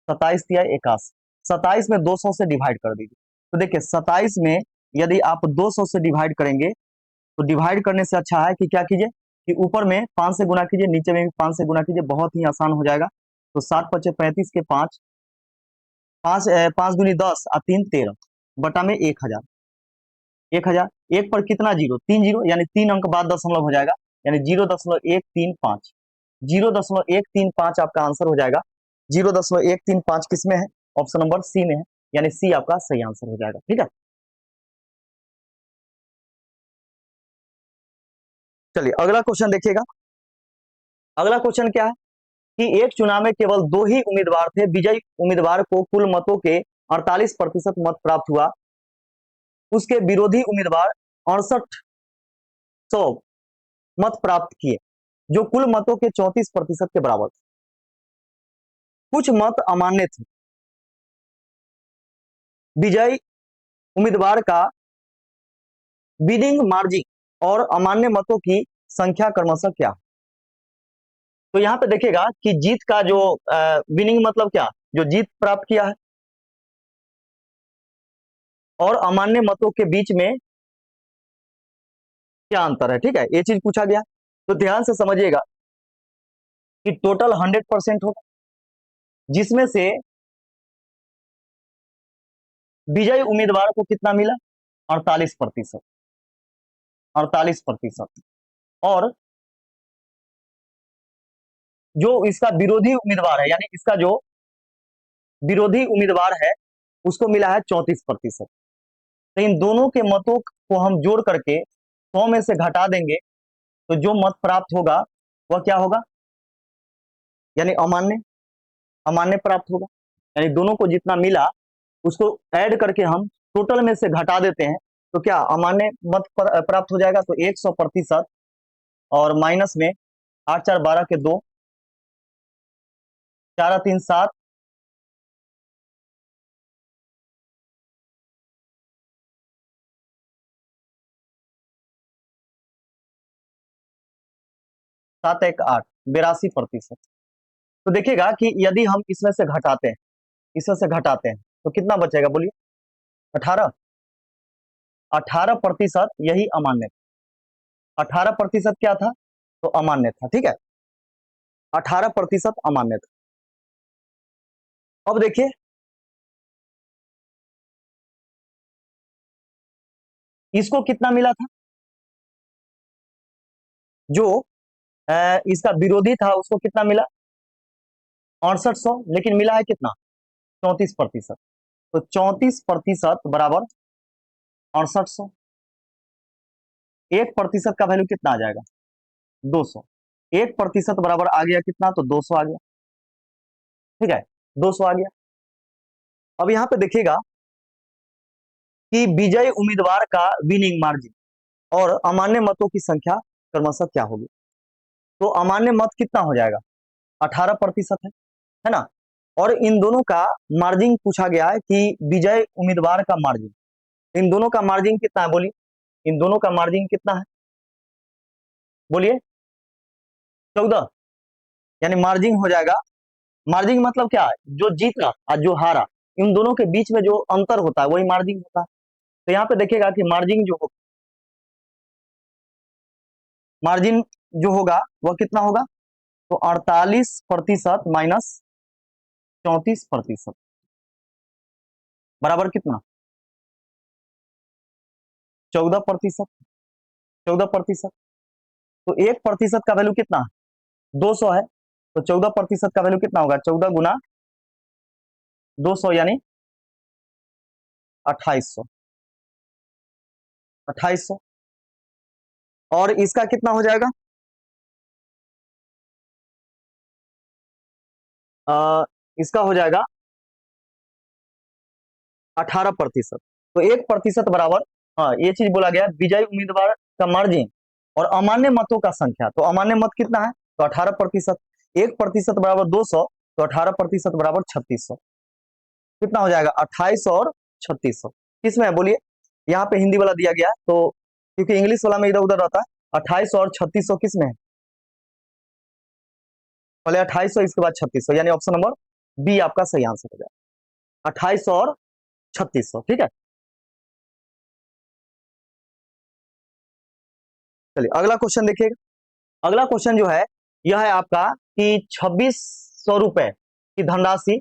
27 या 81। 27 में 200 से डिवाइड कर दीजिए। तो देखिए 27 में यदि आप 200 से डिवाइड करेंगे तो डिवाइड करने से अच्छा है कि क्या कीजिए कि ऊपर में 5 से गुना कीजिए, नीचे में भी 5 से गुना कीजिए, बहुत ही आसान हो जाएगा। तो 7 पचे 35 के 5, 5 दूनी 10 और 3 13 बटा में 1000। 1000 एक पर कितना जीरो? 3 जीरो, यानी 3 अंक बाद दशमलव हो जाएगा, यानी 0.135। 0.135 आपका आंसर हो जाएगा। 0.135 किसमें है? ऑप्शन नंबर सी में है, यानी सी आपका सही आंसर हो जाएगा। ठीक है, चलिए अगला क्वेश्चन देखिएगा। अगला क्वेश्चन क्या है कि एक चुनाव में केवल 2 ही उम्मीदवार थे, विजयी उम्मीदवार को कुल मतों के 48% मत प्राप्त हुआ, उसके विरोधी उम्मीदवार 6800 मत प्राप्त किए, जो कुल मतों के 34% के बराबर थे। कुछ मत अमान्य थे, विजयी उम्मीदवार का विनिंग मार्जिन और अमान्य मतों की संख्या क्रमशः क्या? तो यहां पे देखिएगा कि जीत का जो विनिंग मतलब क्या, जो जीत प्राप्त किया है, और अमान्य मतों के बीच में क्या अंतर है। ठीक है, ये चीज पूछा गया, तो ध्यान से समझिएगा कि टोटल 100% होगा, जिसमें से विजयी उम्मीदवार को कितना मिला? 48%। 48%। और जो इसका विरोधी उम्मीदवार है, यानी इसका जो विरोधी उम्मीदवार है उसको मिला है 34%। तो इन दोनों के मतों को हम जोड़ करके 100 में से घटा देंगे, तो जो मत प्राप्त होगा वह क्या होगा? यानी अमान्य, अमान्य प्राप्त होगा। यानी दोनों को जितना मिला उसको ऐड करके हम टोटल में से घटा देते हैं, तो क्या अमान्य मत प्राप्त हो जाएगा। तो 100% और माइनस में 8 4 12 के 2, 4 3 7, 7 1 8, 82%। तो देखिएगा कि यदि हम इसमें से घटाते हैं, इसमें से घटाते हैं तो कितना बचेगा बोलिए? 18। 18% यही अमान्य था। 18% क्या था? तो अमान्य था। ठीक है, 18% अमान्य था। अब देखिए इसको कितना मिला था? जो इसका विरोधी था उसको कितना मिला? 6800, लेकिन मिला है कितना? 34%। तो 34% बराबर 6800। 1% का वैल्यू कितना आ जाएगा? 200। 1% बराबर आ गया कितना? तो 200 आ गया। ठीक है, 200 आ गया। अब यहां पे देखिएगा कि विजयी उम्मीदवार का विनिंग मार्जिन और अमान्य मतों की संख्या क्रमशः क्या होगी। तो अमान्य मत कितना हो जाएगा? 18% है ना। और इन दोनों का मार्जिन पूछा गया है कि विजय उम्मीदवार का मार्जिन, इन दोनों का मार्जिन कितना है बोलिए? इन दोनों का मार्जिन कितना है बोलिए? 14। यानी मार्जिन हो जाएगा, मार्जिन मतलब क्या है? जो जीता और जो हारा, इन दोनों के बीच में जो अंतर होता है वही मार्जिन होता है। तो यहाँ पे देखिएगा कि मार्जिन जो हो, मार्जिन जो होगा वह कितना होगा? तो 48% माइनस 34% बराबर कितना? 14%। 14%। तो 1% का वैल्यू कितना है? 200 है। तो 14% का वैल्यू कितना होगा? 14 गुना 200 यानी 2800। 2800। और इसका कितना हो जाएगा? इसका हो जाएगा 18%। तो 1% बराबर, हाँ ये चीज बोला गया विजयी उम्मीदवार का मार्जिन और अमान्य मतों का संख्या। तो अमान्य मत कितना है? तो 18%। 1% बराबर 200, तो 18% बराबर 3600। कितना हो जाएगा? 2800 और 3600 किसमें है बोलिए? यहाँ पे हिंदी वाला दिया गया है, तो क्योंकि इंग्लिश वाला में इधर उधर रहता है। 2800 और 3600 किसमें है? पहले 2800, इसके बाद 3600, यानी ऑप्शन नंबर बी आपका सही आंसर हो जाएगा, 2800 और 3600। ठीक है, चलिए अगला क्वेश्चन देखिएगा। अगला क्वेश्चन जो है यह है आपका कि 2600 रुपए की धनराशि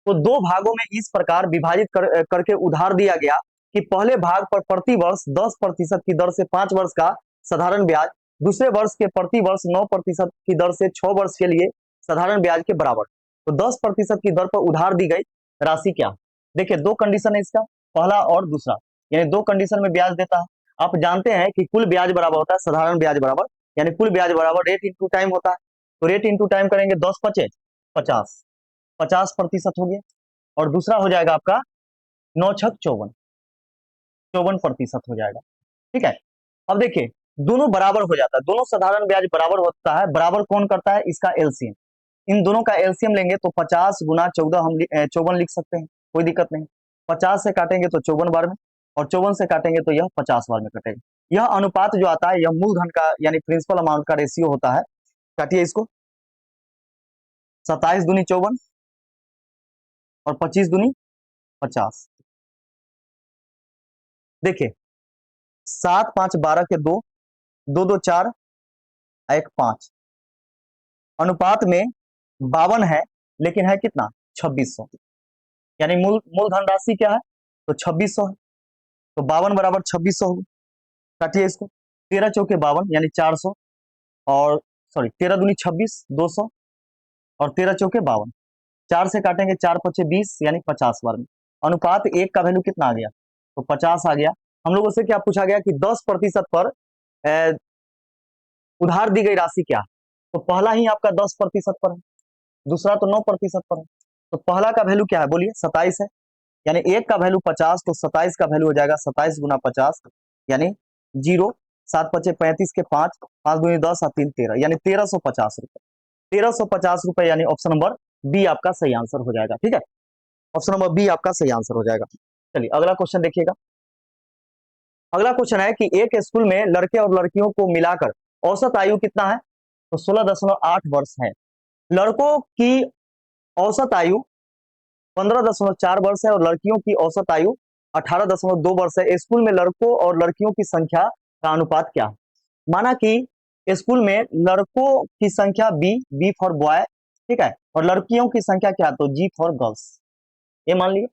को दो भागों में इस प्रकार विभाजित करके उधार दिया गया कि पहले भाग पर प्रति वर्ष 10% की दर से 5 वर्ष का साधारण ब्याज, दूसरे वर्ष के प्रति वर्ष 9% की दर से 6 वर्ष के लिए साधारण ब्याज के बराबर। तो 10% की दर पर उधार दी गई राशि क्या? देखिए दो कंडीशन है इसका, पहला और दूसरा, यानी दो कंडीशन में ब्याज देता है। आप जानते हैं कि कुल ब्याज बराबर होता है साधारण ब्याज बराबर, यानी कुल ब्याज बराबर रेट इंटू टाइम होता है। तो रेट इंटू टाइम करेंगे, 10 पचे 50, 50% हो गया। और दूसरा हो जाएगा आपका 9 छक 54, 54% हो जाएगा। ठीक है, अब देखिए दोनों बराबर हो जाता है, दोनों साधारण ब्याज बराबर होता है। बराबर कौन करता है? इसका एलसीएम। इन दोनों का एलसीएम लेंगे तो 50 गुना 14 हम 54 लिख सकते हैं, कोई दिक्कत नहीं। 50 से काटेंगे तो 54 बार में, और 54 से काटेंगे तो यह 50 बार में कटेगा। यह अनुपात जो आता है यह मूलधन का यानी प्रिंसिपल अमाउंट का रेशियो होता है। काटिए इसको, 27 दूनी 54 और 25 दूनी 50। देखिए 7 5 12 के 2, 2 2 4, 1 5, अनुपात में 52 है, लेकिन है कितना? 2600। यानी मूलधन राशि क्या है? तो 2600 है। तो 52 बराबर 2600 होगा। काटिए इसको, 13 चौके 52 यानी 400, और सॉरी 13 दूनी 26 200, और 13 चौके 52, 4 से काटेंगे 4 पचे 20 यानी 50 बार में। अनुपात 1 का वैल्यू कितना आ गया? तो 50 आ गया। हम लोगों से क्या पूछा गया कि 10% पर उधार दी गई राशि क्या? तो पहला ही आपका 10% पर है, दूसरा तो 9% पर है। तो पहला का वैल्यू क्या है बोलिए? 27 है। यानी एक का वैल्यू 50, तो 27 का वैल्यू हो जाएगा 27 गुना 50 यानी 0, 7 पचे 35 के 5, 5 दूनी 10 और 3 13, यानी 1350 रुपए। 1350 रुपए, यानी ऑप्शन नंबर बी आपका सही आंसर हो जाएगा। ठीक है, ऑप्शन नंबर बी आपका सही आंसर हो जाएगा। चलिए अगला क्वेश्चन देखिएगा। अगला क्वेश्चन है कि एक स्कूल में लड़के और लड़कियों को मिलाकर औसत आयु कितना है? तो 16.8 वर्ष है। लड़कों की औसत आयु 15.4 वर्ष है और लड़कियों की औसत आयु 18.2 वर्ष है। स्कूल में लड़कों और लड़कियों की संख्या का अनुपात क्या है? माना कि स्कूल में लड़कों की संख्या बी, बी फॉर बॉय, ठीक है, और लड़कियों की संख्या क्या? तो जी फॉर गर्ल्स, ये मान लिया।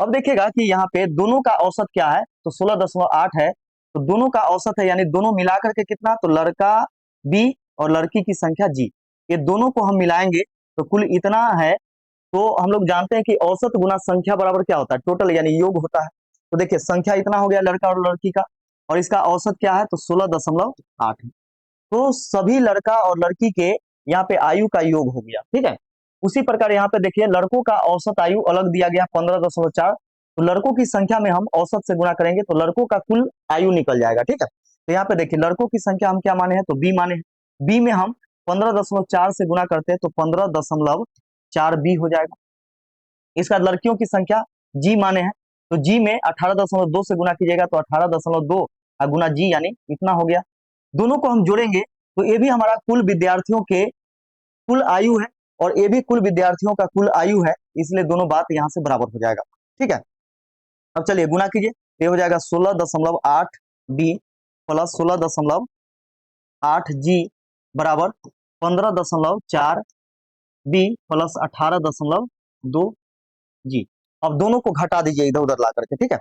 अब देखिएगा कि यहाँ पे दोनों का औसत क्या है? तो 16.8 है, तो दोनों का औसत है, यानी दोनों मिलाकर के कितना? तो लड़का बी और लड़की की संख्या जी, ये दोनों को हम मिलाएंगे तो कुल इतना है। तो हम लोग जानते हैं कि औसत गुना संख्या बराबर क्या होता है? टोटल, यानी योग होता है। तो देखिए संख्या इतना हो गया लड़का और लड़की का, और इसका औसत क्या है? तो 16.8 है। तो सभी लड़का और लड़की के यहाँ पे आयु का योग हो गया। ठीक है, उसी प्रकार यहाँ पे देखिए लड़कों का औसत आयु अलग दिया गया 15.4, तो लड़कों की संख्या में हम औसत से गुणा करेंगे तो लड़कों का कुल आयु निकल जाएगा। ठीक है, तो यहाँ पे देखिए लड़कों की संख्या हम क्या माने हैं? तो बी माने हैं। बी में हम 15.4 से गुणा करते हैं तो 15.4 बी हो जाएगा। इसका लड़कियों की संख्या जी माने हैं, तो जी में 18.2 से गुणा कीजिएगा तो 18.2 गुना जी, यानी इतना हो गया। दोनों को हम जोड़ेंगे तो ये भी हमारा कुल विद्यार्थियों के कुल आयु है, और ये भी कुल विद्यार्थियों का कुल आयु है, इसलिए दोनों बात यहाँ से बराबर हो जाएगा। ठीक है, अब चलिए गुना कीजिए, ये हो जाएगा 16.8 बी प्लस 16.8 जी बराबर 15.4 बी प्लस 18.2 जी। अब दोनों को घटा दीजिए इधर उधर ला करके। ठीक है,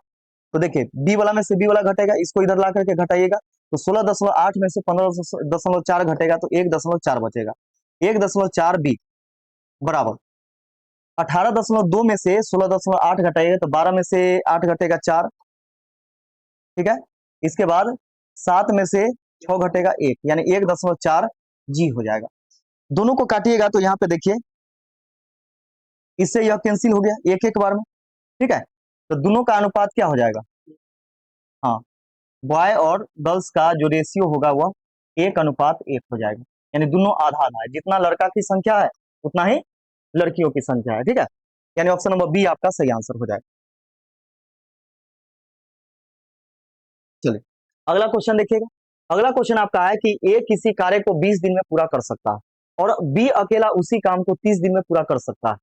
तो देखिए बी वाला में से बी वाला घटेगा, इसको इधर ला करके घटाइएगा, तो 16.8 में से 15.4 घटेगा तो 1.4 बचेगा। 1.4 बी बराबर 18.2 में से 16.8 घटाइएगा तो 12 में से 8 घटेगा 4। ठीक है, इसके बाद 7 में से 6 घटेगा 1, यानी 1.4 जी हो जाएगा। दोनों को काटिएगा तो यहाँ पे देखिए इससे यह कैंसिल हो गया एक एक बार में। ठीक है, तो दोनों का अनुपात क्या हो जाएगा? हाँ, बॉय और गर्ल्स का जो रेशियो होगा वह 1:1 हो जाएगा, यानी दोनों आधा आधा है, जितना लड़का की संख्या है उतना ही लड़कियों की संख्या है। ठीक है, यानी ऑप्शन नंबर बी आपका सही आंसर हो जाएगा। चलिए अगला क्वेश्चन देखिएगा। अगला क्वेश्चन आपका है कि ए किसी कार्य को 20 दिन में पूरा कर सकता है। और बी अकेला उसी काम को 30 दिन में पूरा कर सकता है।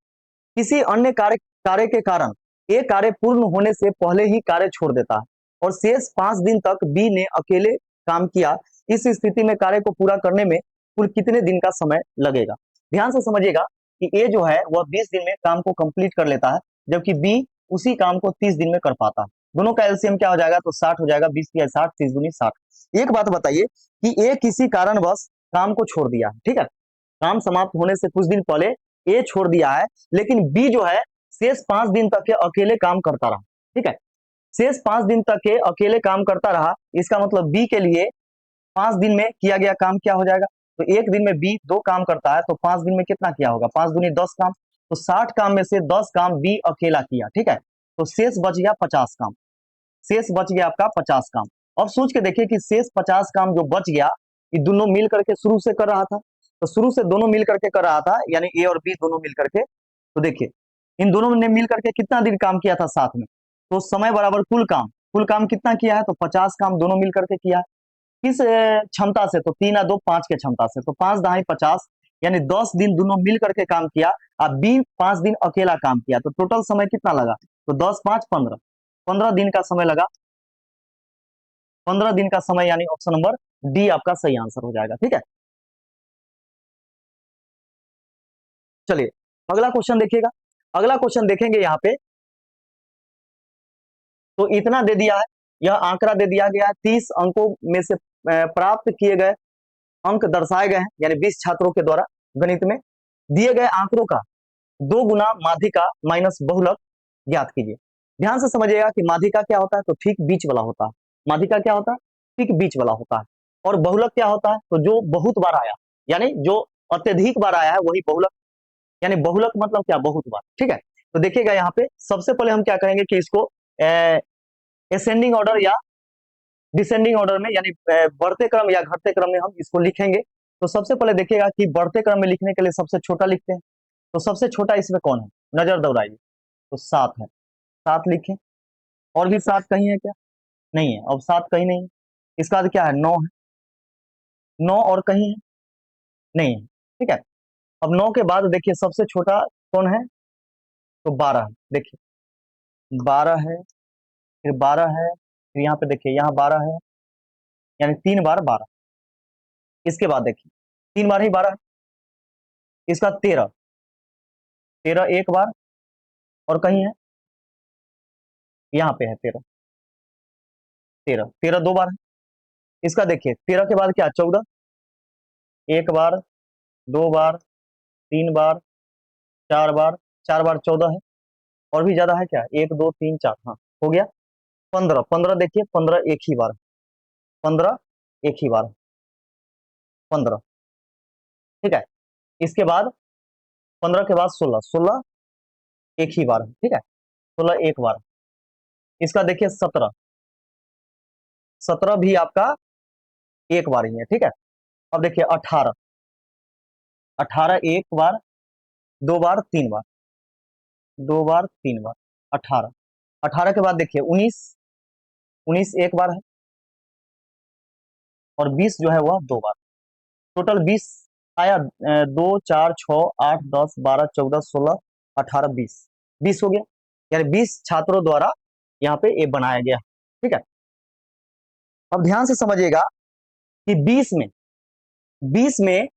किसी अन्य कार्य कार्य के कारण ए कार्य पूर्ण होने से पहले ही कार्य छोड़ देता है और शेष 5 दिन तक बी ने अकेले काम किया। इस स्थिति में कार्य को पूरा करने में कुल कितने दिन का समय लगेगा? ध्यान से समझिएगा कि ए जो है वह 20 दिन में काम को कंप्लीट कर लेता है, जबकि बी उसी काम को 30 दिन में कर पाता है। दोनों का एलसीएम क्या हो जाएगा? तो 60 हो जाएगा। 20 या 60, 30 दूनी 60। एक बात बताइए कि ए किसी कारणवश काम को छोड़ दिया, ठीक है, काम समाप्त होने से कुछ दिन पहले ए छोड़ दिया है, लेकिन बी जो है शेष 5 दिन तक के अकेले काम करता रहा, ठीक है, शेष 5 दिन तक के अकेले काम करता रहा। इसका मतलब बी के लिए 5 दिन में किया गया काम क्या हो जाएगा? तो एक दिन में बी 2 काम करता है, तो 5 दिन में कितना किया होगा? 5 दूनी 10 काम। तो 60 काम में से 10 काम बी अकेला किया, ठीक है, तो शेष बच गया 50 काम। शेष बच गया आपका 50 काम। अब सोच के देखिए कि शेष 50 काम जो बच गया, ये दोनों मिल करके शुरू से कर रहा था, तो शुरू से दोनों मिल करके कर रहा था, यानी ए और बी दोनों मिल करके। तो देखिए इन दोनों ने मिल करके कितना दिन काम किया था साथ में? तो समय बराबर कुल काम कितना किया है? तो 50 काम दोनों मिल करके किया है। किस क्षमता से? तो 3 या 2 5 के क्षमता से। तो 5 दहाई 50, यानी 10 दिन दोनों मिल करके काम किया। अब बी 5 दिन अकेला काम किया, तो टोटल समय कितना लगा? तो 10 5 15, 15 दिन का समय लगा। 15 दिन का समय, यानी ऑप्शन नंबर डी आपका सही आंसर हो जाएगा, ठीक है। चलिए अगला क्वेश्चन देखिएगा। अगला क्वेश्चन देखेंगे यहाँ पे, तो इतना दे दिया है, यह आंकड़ा दे दिया गया है, 30 अंकों में से प्राप्त किए गए अंक दर्शाए गए हैं, यानी 20 छात्रों के द्वारा गणित में दिए गए आंकड़ों का 2 गुना माध्यिका माइनस बहुलक ज्ञात कीजिए। ध्यान से समझिएगा कि माध्यिका क्या होता है? तो ठीक बीच वाला होता है। माध्यिका क्या होता है? ठीक बीच वाला होता है। और बहुलक क्या होता है? तो जो बहुत बार आया, यानी जो अत्यधिक बार आया है वही बहुलक, यानी बहुलक मतलब क्या? बहुत बार, ठीक है। तो देखिएगा यहाँ पे सबसे पहले हम क्या करेंगे कि इसको असेंडिंग ऑर्डर या डिसेंडिंग ऑर्डर में, यानी बढ़ते क्रम या घटते क्रम में हम इसको लिखेंगे। तो सबसे पहले देखिएगा कि बढ़ते क्रम में लिखने के लिए सबसे छोटा लिखते हैं, तो सबसे छोटा इसमें कौन है? नजर दौड़ाइए, तो 7 है, 7 लिखें। और भी 7 कहीं है क्या? नहीं है, अब 7 कहीं नहीं है। इसका बाद क्या है? 9 है, 9 और कहीं है? नहीं है, ठीक है। अब 9 के बाद देखिए सबसे छोटा कौन है? तो 12 है, देखिए 12 है, फिर 12 है, फिर यहाँ पे देखिए यहाँ 12 है, यानी 3 बार 12। इसके बाद देखिए 3 बार ही 12 है। इसका 13, 13 एक बार, और कहीं है? यहाँ पे है 13, 13, 13 2 बार है। इसका देखिए 13 के बाद क्या? 14, एक बार, 2 बार, 3 बार, 4 बार, 4 बार 14 है। और भी ज्यादा है क्या? 1 2 3 4, हाँ हो गया। 15, 15 देखिए 15 एक ही बार, 15 एक ही बार, 15, ठीक है। इसके बाद 15 के बाद 16, 16 एक ही बार है, ठीक है, 16 एक बार। इसका देखिए 17, 17 भी आपका एक बार ही है, ठीक है। अब देखिए 18, 18 एक बार, 2 बार, 3 बार, 2 बार 3 बार, 18, 18 के बाद देखिए 19, 19 एक बार है, और 20 जो है वह 2 बार। टोटल 20 आया, 2 4 6 8 10 12 14 16 18 20, 20 हो गया, यानी 20 छात्रों द्वारा यहाँ पे ये बनाया गया, ठीक है। अब ध्यान से समझिएगा कि 20 में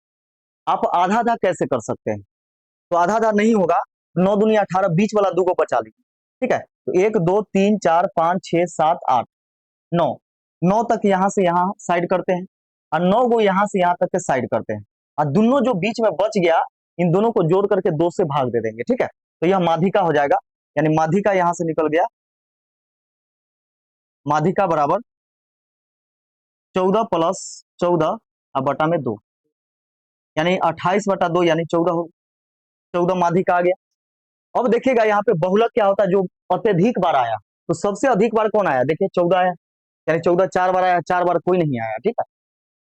आप आधा आधा कैसे कर सकते हैं? तो आधा आधा नहीं होगा, 9 दूनी 18, बीच वाला 2 को बचा लीजिए, ठीक है। तो 1 2 3 4 5 6 7 8 9, 9 तक यहाँ से यहाँ साइड करते हैं, और 9 को यहाँ से यहाँ तक के साइड करते हैं, और दोनों जो बीच में बच गया इन दोनों को जोड़ करके 2 से भाग दे देंगे, ठीक है। तो यह माध्यिका हो जाएगा, यानी माध्यिका यहाँ से निकल गया, माध्यिका बराबर 14 प्लस 14 और बटा में 2, यानी 28 बटा 2, यानी 14 हो, 14 माध्यिका आ गया। अब देखिएगा यहाँ पे बहुलक क्या होता है? जो अत्यधिक बार आया, तो सबसे अधिक बार कौन आया? देखिए 14 आया, यानी 14 4 बार आया, 4 बार कोई नहीं आया, ठीक है।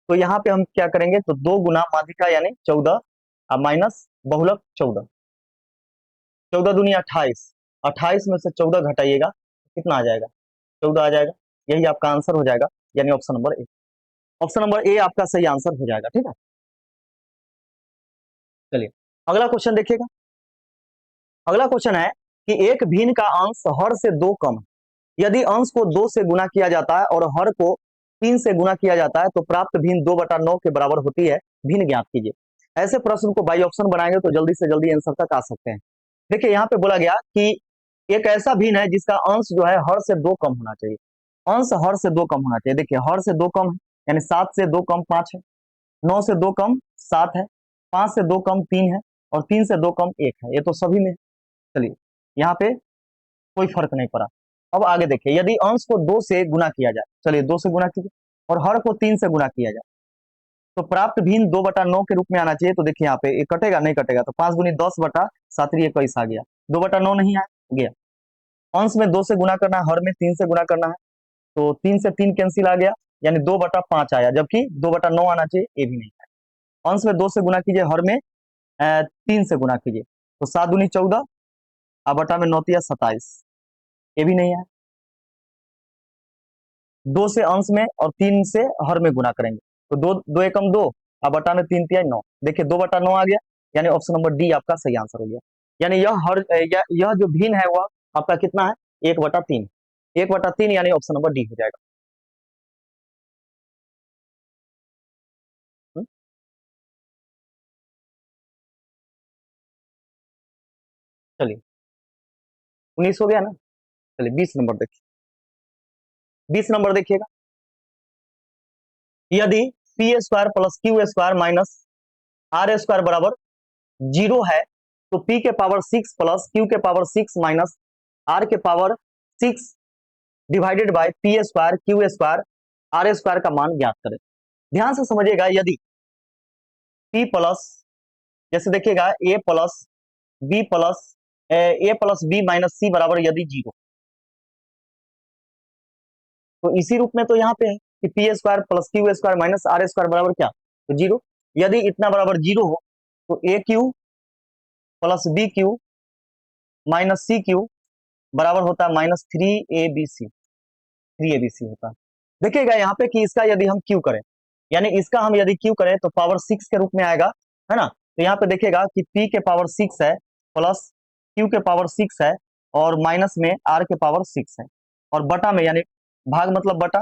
तो यहाँ पे हम क्या करेंगे? तो 2 गुना माध्यिका यानी 14 माइनस बहुलक 14, 14 दूनी 28, 28 में से 14 घटाइएगा, कितना आ जाएगा? 14 आ जाएगा, यही आपका आंसर हो जाएगा, यानी option number A. Option number A आपका सही आंसर हो जाएगा, ठीक है। चलिए अगला क्वेश्चन देखिएगा। अगला क्वेश्चन है कि एक भिन्न का अंश हर से 2 कम है। यदि अंश को 2 से गुना किया जाता है और हर को 3 से गुना किया जाता है तो प्राप्त भिन्न 2/9 के बराबर होती है। भिन्न ज्ञात कीजिए। ऐसे प्रश्न को बाई ऑप्शन बनाएंगे तो जल्दी से जल्दी आंसर तक आ सकते हैं। देखिए यहाँ पे बोला गया कि एक ऐसा भिन्न है जिसका अंश जो है हर से 2 कम होना चाहिए। अंश हर से 2 कम होना चाहिए। देखिए हर से 2 कम है, यानी 7 से 2 कम 5 है, 9 से 2 कम 7 है, 5 से 2 कम 3 है और 3 से 2 कम 1 है। ये तो सभी में है। चलिए यहाँ पे कोई फर्क नहीं पड़ा। अब आगे देखिए, यदि अंश को 2 से गुना किया जाए, चलिए 2 से गुना कीजिए, और हर को 3 से गुना किया जाए तो प्राप्त भिन्न 2/9 के रूप में आना चाहिए। तो देखिए यहाँ पे ये कटेगा नहीं कटेगा, तो 5 गुनी 10 बटा 7 आ गया, 2/9 नहीं आ गया। अंश में 2 से गुना करना है, हर में 3 से गुना करना है, तो 3 से 3 कैंसिल आ गया, यानी 2/5 आया, जबकि 2/9 आना चाहिए, ये भी नहीं है। अंश में 2 से गुना कीजिए, हर में 3 से गुना कीजिए, तो 7 दूनी 14 और बटा में 9 27, ये भी नहीं है। 2 से अंश में और 3 से हर में गुना करेंगे तो 2 एकम 2 और बटा में 3 तिया 9, देखिए 2/9 आ गया, यानी ऑप्शन नंबर डी आपका सही आंसर हो गया। यानी यह जो भिन्न है वह आपका कितना है, 1/3, 1/3, यानी ऑप्शन नंबर डी हो जाएगा। चलिए 19 हो गया ना। चलिए 20 नंबर देखिए, 20 नंबर देखिएगा। यदि p square plus q square minus r square बराबर 0 है तो p के पावर 6 प्लस q के पावर 6 माइनस r के power 6 divided by p square q square r square का मान ज्ञात करें। ध्यान से समझिएगा, यदि p प्लस, जैसे देखिएगा a plus b plus a plus B minus C बराबर यदि 0, तो इसी रूप में तो यहाँ पे है कि p square plus q square minus r square बराबर क्या, तो 0। यदि इतना बराबर 0 हो तो A Q plus B Q minus C Q बराबर होता है -3 ABC होता है। देखिएगा यहाँ पे कि इसका यदि हम क्यू करें, यानी इसका हम यदि क्यू करें तो पावर 6 के रूप में आएगा, है ना। तो यहाँ पे देखिएगा कि p के पावर 6 है प्लस q के पावर 6 है और माइनस में r के पावर 6 है, और बटा में, यानी भाग मतलब बटा,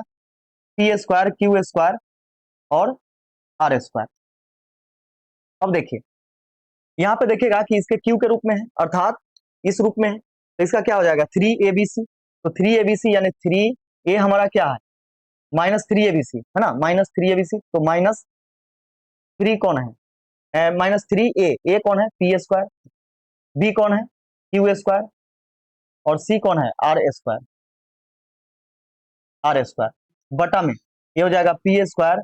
पी स्क्वायर क्यू स्क्वायर और आर स्क्वायर। अब देखिए यहाँ पे देखिएगा कि इसके क्यू के रूप में है, अर्थात इस रूप में है, तो इसका क्या हो जाएगा 3ABC। तो 3ABC यानी 3a हमारा क्या है -3ABC, है ना, -3ABC। तो -3 कौन है, -3a कौन है पी स्क्वायर, बी कौन है क्यू स्क्वायर और सी कौन है आर स्क्वायर, बटा में ये हो जाएगा p square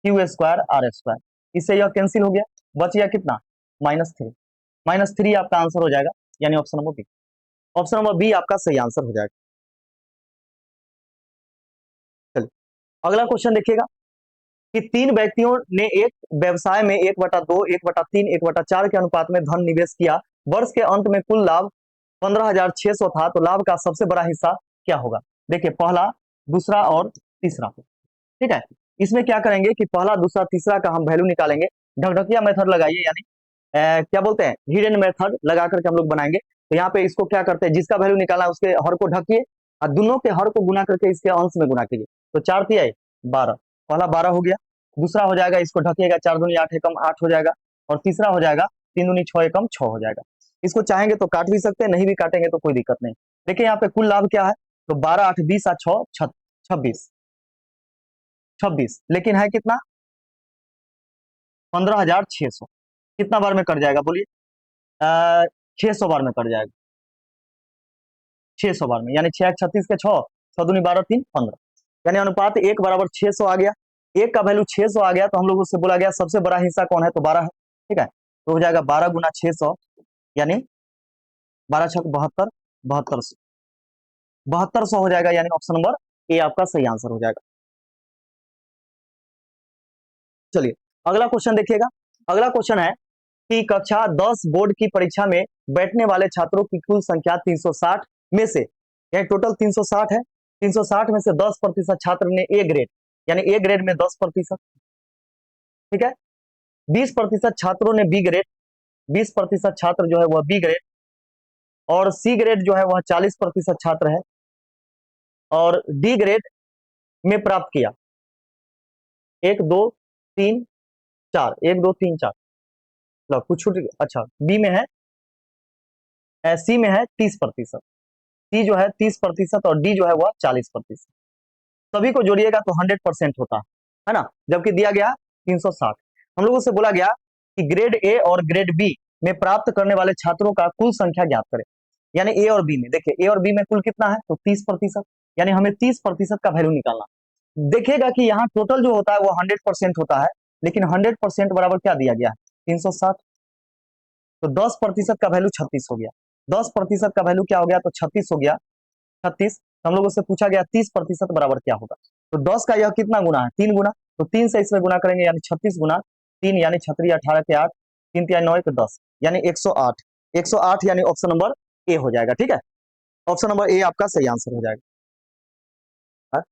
q square r square. इससे यह कैंसिल हो गया, बच गया कितना -3, -3 आपका आंसर हो जाएगा, यानी option number B. Option number B आपका सही आंसर हो जाएगा। चलिए अगला क्वेश्चन देखिएगा कि 3 व्यक्तियों ने एक व्यवसाय में 1/2, 1/3, 1/4 के अनुपात में धन निवेश किया। वर्ष के अंत में कुल लाभ 15,600 था, तो लाभ का सबसे बड़ा हिस्सा क्या होगा। देखिए पहला, दूसरा और तीसरा, ठीक है। इसमें क्या करेंगे कि पहला, दूसरा, तीसरा का हम वैल्यू निकालेंगे। ढकढकिया मेथड लगाइए, यानी क्या बोलते हैं, हिडन मेथड लगा करके हम लोग बनाएंगे। तो यहाँ पे इसको क्या करते हैं, जिसका वैल्यू निकाला उसके हर को ढकिए और दोनों के हर को गुना करके इसके अंश में गुना कीजिए। तो 4 तिया 12, पहला 12 हो गया, दूसरा हो जाएगा, इसको ढकिएगा, 4 दूनी 8 एकम 8 हो जाएगा, और तीसरा हो जाएगा 3 दूनी 6 एकम 6 हो जाएगा। इसको चाहेंगे तो काट भी सकते हैं, नहीं भी काटेंगे तो कोई दिक्कत नहीं। देखिए यहाँ पे कुल लाभ क्या है, तो 12 8 20 और 6 26, 26, लेकिन है कितना 15,600। कितना बार में कट जाएगा बोलिए, 600 बार में कट जाएगा, 600 बार में, यानी 6 36 के 6, 6 दूनी 12 3 15, यानी अनुपात 1 बराबर 600 आ गया। 1 का वैल्यू 600 आ गया तो हम लोग उससे बोला गया सबसे बड़ा हिस्सा कौन है, तो 12 है, ठीक है। तो हो जाएगा 12 गुना 600, यानी 12 छक 72, 7200, 7200 हो जाएगा, यानी ऑप्शन नंबर ए आपका सही आंसर हो जाएगा। चलिए अगला क्वेश्चन देखिएगा। अगला क्वेश्चन है कि कक्षा 10 बोर्ड की परीक्षा में बैठने वाले छात्रों की कुल संख्या 360 में से, यानी टोटल 360 है, 360 में से 10% छात्र ने ए ग्रेड, यानी ए ग्रेड में 10%, ठीक है, 20% छात्रों ने बी ग्रेड, 20% छात्र जो है वह बी ग्रेड, और सी ग्रेड जो है वह 40% छात्र है, और डी ग्रेड में प्राप्त किया 1 2 3 4, 1 2 3 4, लो कुछ छूट गया। अच्छा, बी में है, सी में है 30%, सी जो है 30% और डी जो है वह 40%। सभी को जोड़िएगा तो 100% होता है ना, जबकि दिया गया 360। हम लोगों से बोला गया कि ग्रेड ए और ग्रेड बी में प्राप्त करने वाले छात्रों का कुल संख्या ज्ञात करें। यानी ए और बी में, देखिए ए और बी में कुल कितना है, तो 30%, यानी हमें 30% का वैल्यू निकालना। देखिएगा कि यहाँ टोटल जो होता है वो 100% होता है, लेकिन 100% बराबर क्या दिया गया है, 360। तो 10% का वैल्यू 36 हो गया, 10% का वैल्यू क्या हो गया, तो 36 हो गया। 36, हम लोगों से पूछा गया 30% बराबर क्या होगा, तो 10 का यह कितना गुना है, 3 गुना, तो 3 से इसमें गुना करेंगे, यानी 36 गुना 3, यानी 36 18 के 8, 3 3 9 10, यानी 108। 108 यानी ऑप्शन नंबर ए हो जाएगा। ठीक है, ऑप्शन नंबर ए आपका सही आंसर हो जाएगा। हाँ?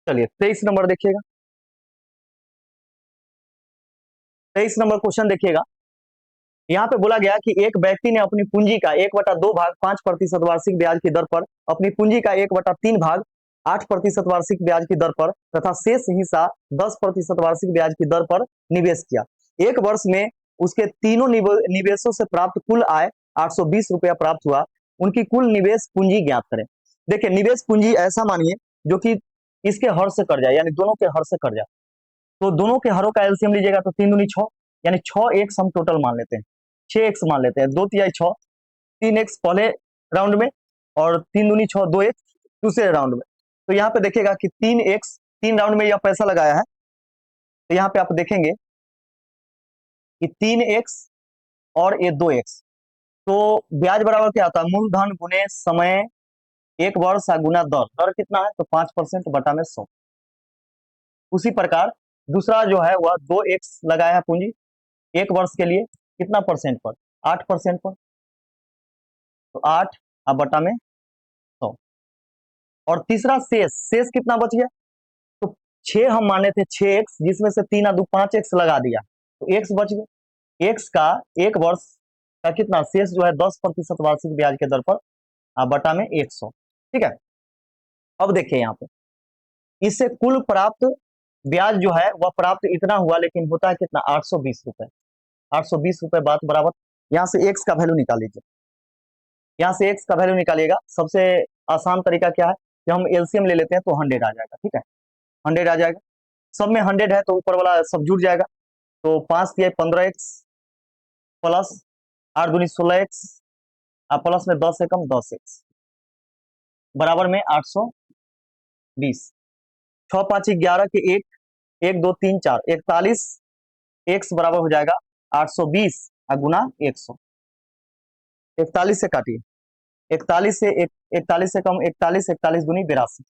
चलिए 23 नंबर देखिएगा, 23 नंबर क्वेश्चन देखिएगा। यहाँ पे बोला गया कि एक व्यक्ति ने अपनी पूंजी का 1/2 भाग 5% वार्षिक ब्याज की दर पर, अपनी पूंजी का 1/3 भाग 8% वार्षिक ब्याज की दर पर तथा शेष हिस्सा 10% वार्षिक ब्याज की दर पर निवेश किया। एक वर्ष में उसके तीनों निवेशों से प्राप्त कुल आय 820 रुपया प्राप्त हुआ। उनकी कुल निवेश पूंजी ज्ञात करें। देखिए, निवेश पूंजी ऐसा मानिए जो कि इसके हर से कट जाए, यानी दोनों के हर से कट जाए। तो दोनों के हरों का एलसीएम लीजिएगा तो 3 दूनी 6, यानी 6x हम टोटल मान लेते हैं, 6x मान लेते हैं, 2 तिहाई 6, 3x पहले राउंड में और 3 दूनी 6, 2x दूसरे राउंड में। तो यहाँ पे देखिएगा कि 3x 3 राउंड में यह पैसा लगाया है, तो यहाँ पे आप देखेंगे कि 3x और ये 2x, तो ब्याज बराबर क्या आता है, मूलधन गुने समय, एक वर्ष गुना दर, दर कितना है, तो 5% बटा में 100। उसी प्रकार दूसरा जो है वह 2x लगाया है पूंजी एक वर्ष के लिए, कितना परसेंट पर, 8% पर, तो 8 अब बटा में 100। और तीसरा शेष, शेष कितना बच गया, तो 6 हम माने थे 6x, जिसमें से 3 2 5x लगा दिया, तो x बच गया। x का एक वर्ष का कितना शेष जो है 10% वार्षिक ब्याज के दर पर बटा में 100। ठीक है, अब देखिए यहाँ पे इससे कुल प्राप्त ब्याज जो है वह प्राप्त इतना हुआ, लेकिन होता है कितना, 820 रुपए। 820 रुपए बात बराबर, यहाँ से एक्स का वैल्यू निकाल लीजिए, यहाँ से एक्स का वैल्यू निकालिएगा। सबसे आसान तरीका क्या है कि हम एलसीएम ले लेते हैं, तो 100 आ जाएगा। ठीक है, 100 आ जाएगा, सब में 100 है तो ऊपर वाला सब जुड़ जाएगा। तो 5 तिहाई 15x प्लस 8 दूनी 16x प्लस में 10 एकम 10x बराबर में 820। 6 5 11 के 1, 1 2 3 4, 41 x बराबर हो जाएगा 820 गुना 100। 41 से काटिए, 41 से 41 से कम 41, 41 दूनी 82,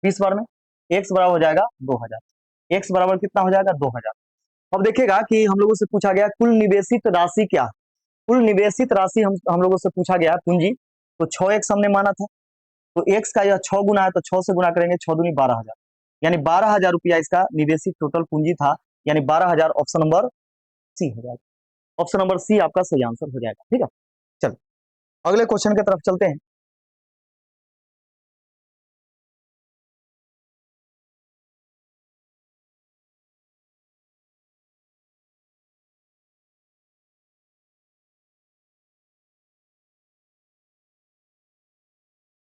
20 बार में x बराबर हो जाएगा 2000। x बराबर कितना हो जाएगा, 2000। अब देखिएगा कि हम लोगों से पूछा गया कुल निवेशित राशि क्या, कुल निवेशित राशि हम लोगों से पूछा गया पूंजी, तो 6x हमने माना था, तो x का यह 6 गुना है, तो 6 से गुना करेंगे, 6 दूनी 12,000, यानी 12,000 रुपया इसका निवेशित टोटल पूंजी था, यानी 12,000 ऑप्शन नंबर सी हो जाएगा। ऑप्शन नंबर सी आपका सही आंसर हो जाएगा। ठीक है, चलो अगले क्वेश्चन की तरफ चलते हैं।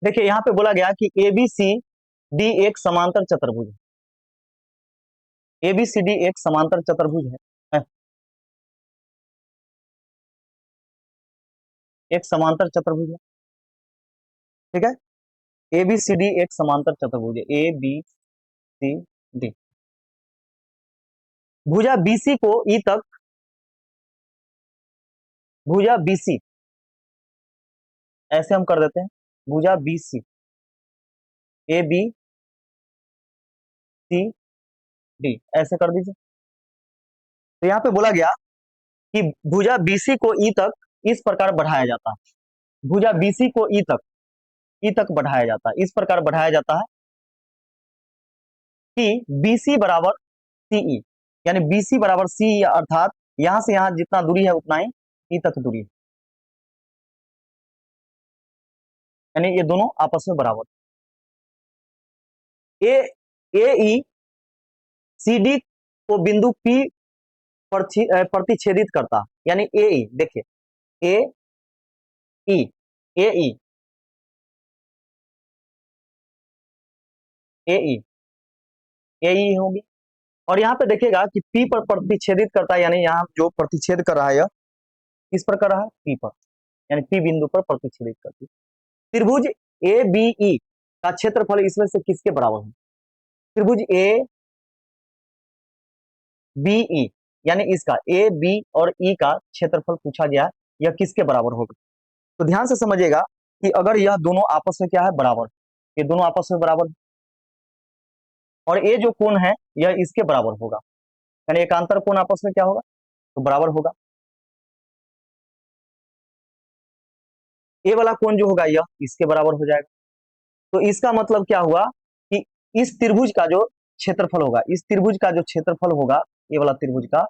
देखिए यहाँ पे बोला गया कि ABCD एक समांतर चतुर्भुज है, ABCD एक समांतर चतुर्भुज है, एक समांतर चतुर्भुज है। ठीक है, ABCD एक समांतर चतुर्भुज है, ABCD। भुजा BC को E तक, भुजा BC ऐसे हम कर देते हैं, भुजा BC ABCD ऐसे कर दीजिए। तो यहाँ पे बोला गया कि भुजा BC को E तक इस प्रकार बढ़ाया जाता है। भुजा बीसी को ई तक बढ़ाया जाता है। इस प्रकार बढ़ाया जाता है कि बीसी बराबर सीई, यानी बीसी बराबर सीई, अर्थात यहां से यहां जितना दूरी है उतना ही ई तक दूरी है, यानी ये दोनों आपस में बराबर। ए ई सी डी को बिंदु पी प्रतिच्छेदित करता है, यानी ए ई, देखिए ए ई, ए ई, ए ई, ए ई होगी। और यहाँ पे देखिएगा कि पी पर प्रतिच्छेदित करता है, यानी यहाँ जो प्रतिच्छेद कर रहा है यह किस पर कर रहा है, पी पर, यानी पी बिंदु पर प्रतिच्छेदित करती है। त्रिभुज ए बी ई का क्षेत्रफल इसमें से किसके बराबर है? त्रिभुज ए बी ई, यानी इसका ए बी और ई का क्षेत्रफल पूछा गया, यह किसके बराबर होगा? तो ध्यान से समझिएगा कि अगर यह दोनों आपस में क्या है, बराबर, ये दोनों आपस में बराबर, और ये जो कोण है यह इसके बराबर होगा, यानी एकांतर कोण आपस में क्या होगा, तो बराबर होगा। ये वाला कोण जो होगा यह इसके बराबर हो जाएगा। तो इसका मतलब क्या हुआ कि इस त्रिभुज का जो क्षेत्रफल होगा, इस त्रिभुज का जो क्षेत्रफल होगा, ये वाला त्रिभुज का,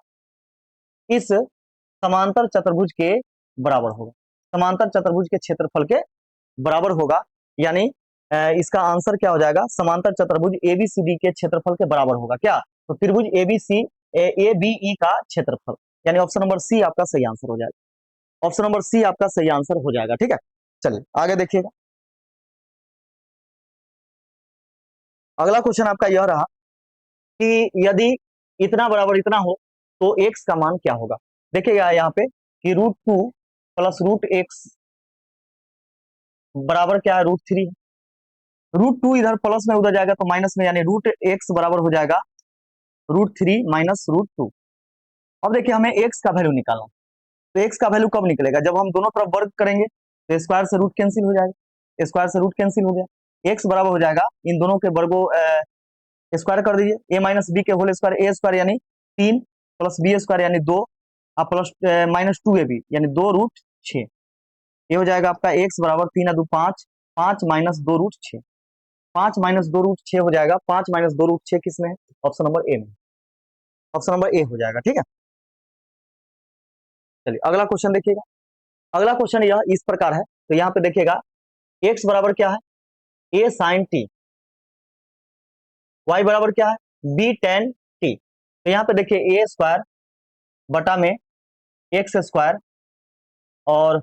इस समांतर चतुर्भुज के बराबर होगा, समांतर चतुर्भुज के क्षेत्रफल के बराबर होगा। यानी इसका आंसर क्या हो जाएगा, समांतर चतुर्भुज एबीसीडी के क्षेत्रफल के बराबर होगा। क्या? तो त्रिभुज एबीसी ए बी ई का क्षेत्रफल, यानी ऑप्शन नंबर सी आपका सही आंसर हो जाएगा। ऑप्शन नंबर सी आपका सही आंसर हो जाएगा। ठीक है, चलिए आगे देखिएगा। अगला क्वेश्चन आपका यह रहा कि यदि इतना बराबर इतना हो तो एक्स का मान क्या होगा। देखिएगा यहाँ पे कि √2 प्लस √x बराबर क्या है, √3। √2 इधर प्लस में उधर जाएगा तो माइनस में, यानी √x बराबर हो जाएगा √3 माइनस √2। अब देखिए हमें x का वैल्यू निकालना, तो x का वैल्यू कब निकलेगा, जब हम दोनों तरफ वर्ग करेंगे तो स्क्वायर से रूट कैंसिल हो जाएगा, स्क्वायर से रूट कैंसिल हो गया, x बराबर हो जाएगा इन दोनों के वर्गों स्क्वायर कर दीजिए, a माइनस बी के होल स्क्वायर, a स्क्वायर यानी 3 प्लस बी स्क्वायर यानी 2 और प्लस माइनस 2ab यानी 2√6। ये हो जाएगा आपका x बराबर 3×2=5, 5 माइनस 2√6, 5 माइनस 2√6 हो जाएगा। 5 माइनस 2√6 किसमें है, ऑप्शन नंबर ए में, ऑप्शन नंबर ए हो जाएगा। ठीक है, चलिए अगला क्वेश्चन देखिएगा। अगला क्वेश्चन यह इस प्रकार है, तो यहाँ पे देखिएगा x बराबर क्या है, a sin t, y बराबर क्या है, b tan t। तो यहाँ पे देखिए a स्क्वायर बटा में एक्स स्क्वायर और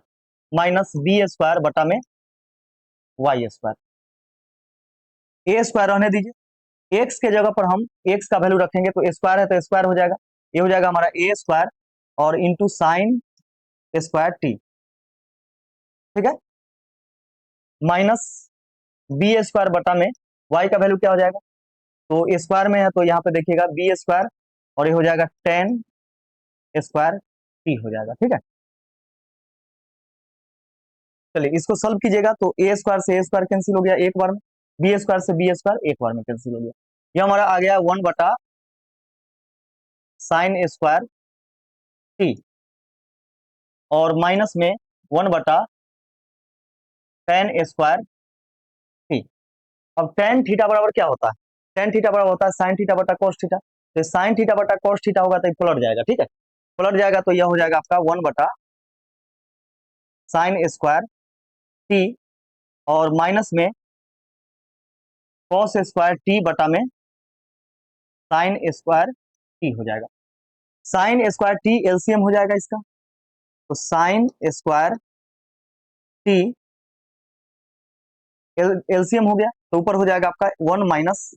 माइनस बी स्क्वायर बटा में वाई स्क्वायर, ए स्क्वायर रहने दीजिए, एक्स के जगह पर हम एक्स का वैल्यू रखेंगे तो स्क्वायर है तो स्क्वायर हो जाएगा, ये हो जाएगा हमारा ए स्क्वायर और इंटू साइन स्क्वायर टी। ठीक है, माइनस बी स्क्वायर बटा में वाई का वैल्यू क्या हो जाएगा, तो स्क्वायर में है तो यहाँ पे देखिएगा बी स्क्वायर और ये हो जाएगा टेन स्क्वायर टी हो जाएगा। ठीक है, चलिए इसको सॉल्व कीजिएगा तो ए स्क्वायर से ए स्क्वायर कैंसिल हो गया एक बार में, बी स्क्वायर से बी स्क्वायर एक बार में कैंसिल हो गया, ये हमारा आ गया 1 बटा साइन स्क्वायर टी और माइनस में 1 बटा टेन स्क्वायर टी। अब टेन थीटा बराबर क्या होता है, टेन थीटा बराबर होता है साइन थीटा बटा कॉस थीटा, तो साइन थीटा बटा कॉस थीटा होगा तो ये पलट जाएगा। ठीक है, पलट जाएगा तो यह हो जाएगा आपका 1 बटा साइन स्क्वायर टी और माइनस में कॉस स्क्वायर टी बटा में साइन स्क्वायर टी हो जाएगा। साइन स्क्वायर टी एलसीएम हो जाएगा इसका, तो साइन स्क्वायर टी एलसीएम हो गया तो ऊपर हो जाएगा आपका 1 माइनस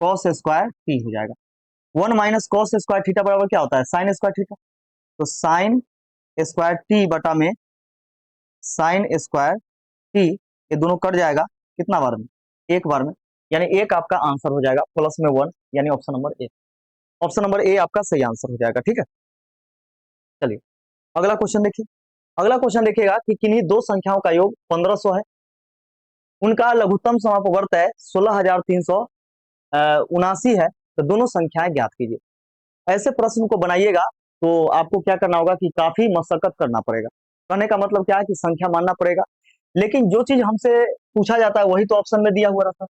कॉस स्क्वायर टी हो जाएगा। 1 माइनस कॉस स्क्वायर थीटा बराबर क्या होता है, साइन स्क्वायर थीटा, तो साइन स्क्वायर टी बटा में साइन स्क्वायर टी, ये दोनों कट जाएगा कितना बार में, एक बार में, यानी एक आपका आंसर हो जाएगा प्लस में 1, यानी option number A, option number A आपका सही आंसर हो जाएगा। ठीक है, चलिए अगला क्वेश्चन देखिए। अगला क्वेश्चन देखिएगा कि किन्हीं दो संख्याओं का योग 1500 है, उनका लघुत्तम समापवर्त है 16,379 है, तो दोनों संख्याएं ज्ञात कीजिए। ऐसे प्रश्न को बनाइएगा तो आपको क्या करना होगा कि काफी मशक्कत करना पड़ेगा, कहने का मतलब क्या है कि संख्या मानना पड़ेगा, लेकिन जो चीज हमसे पूछा जाता है वही तो ऑप्शन में दिया हुआ रहता है।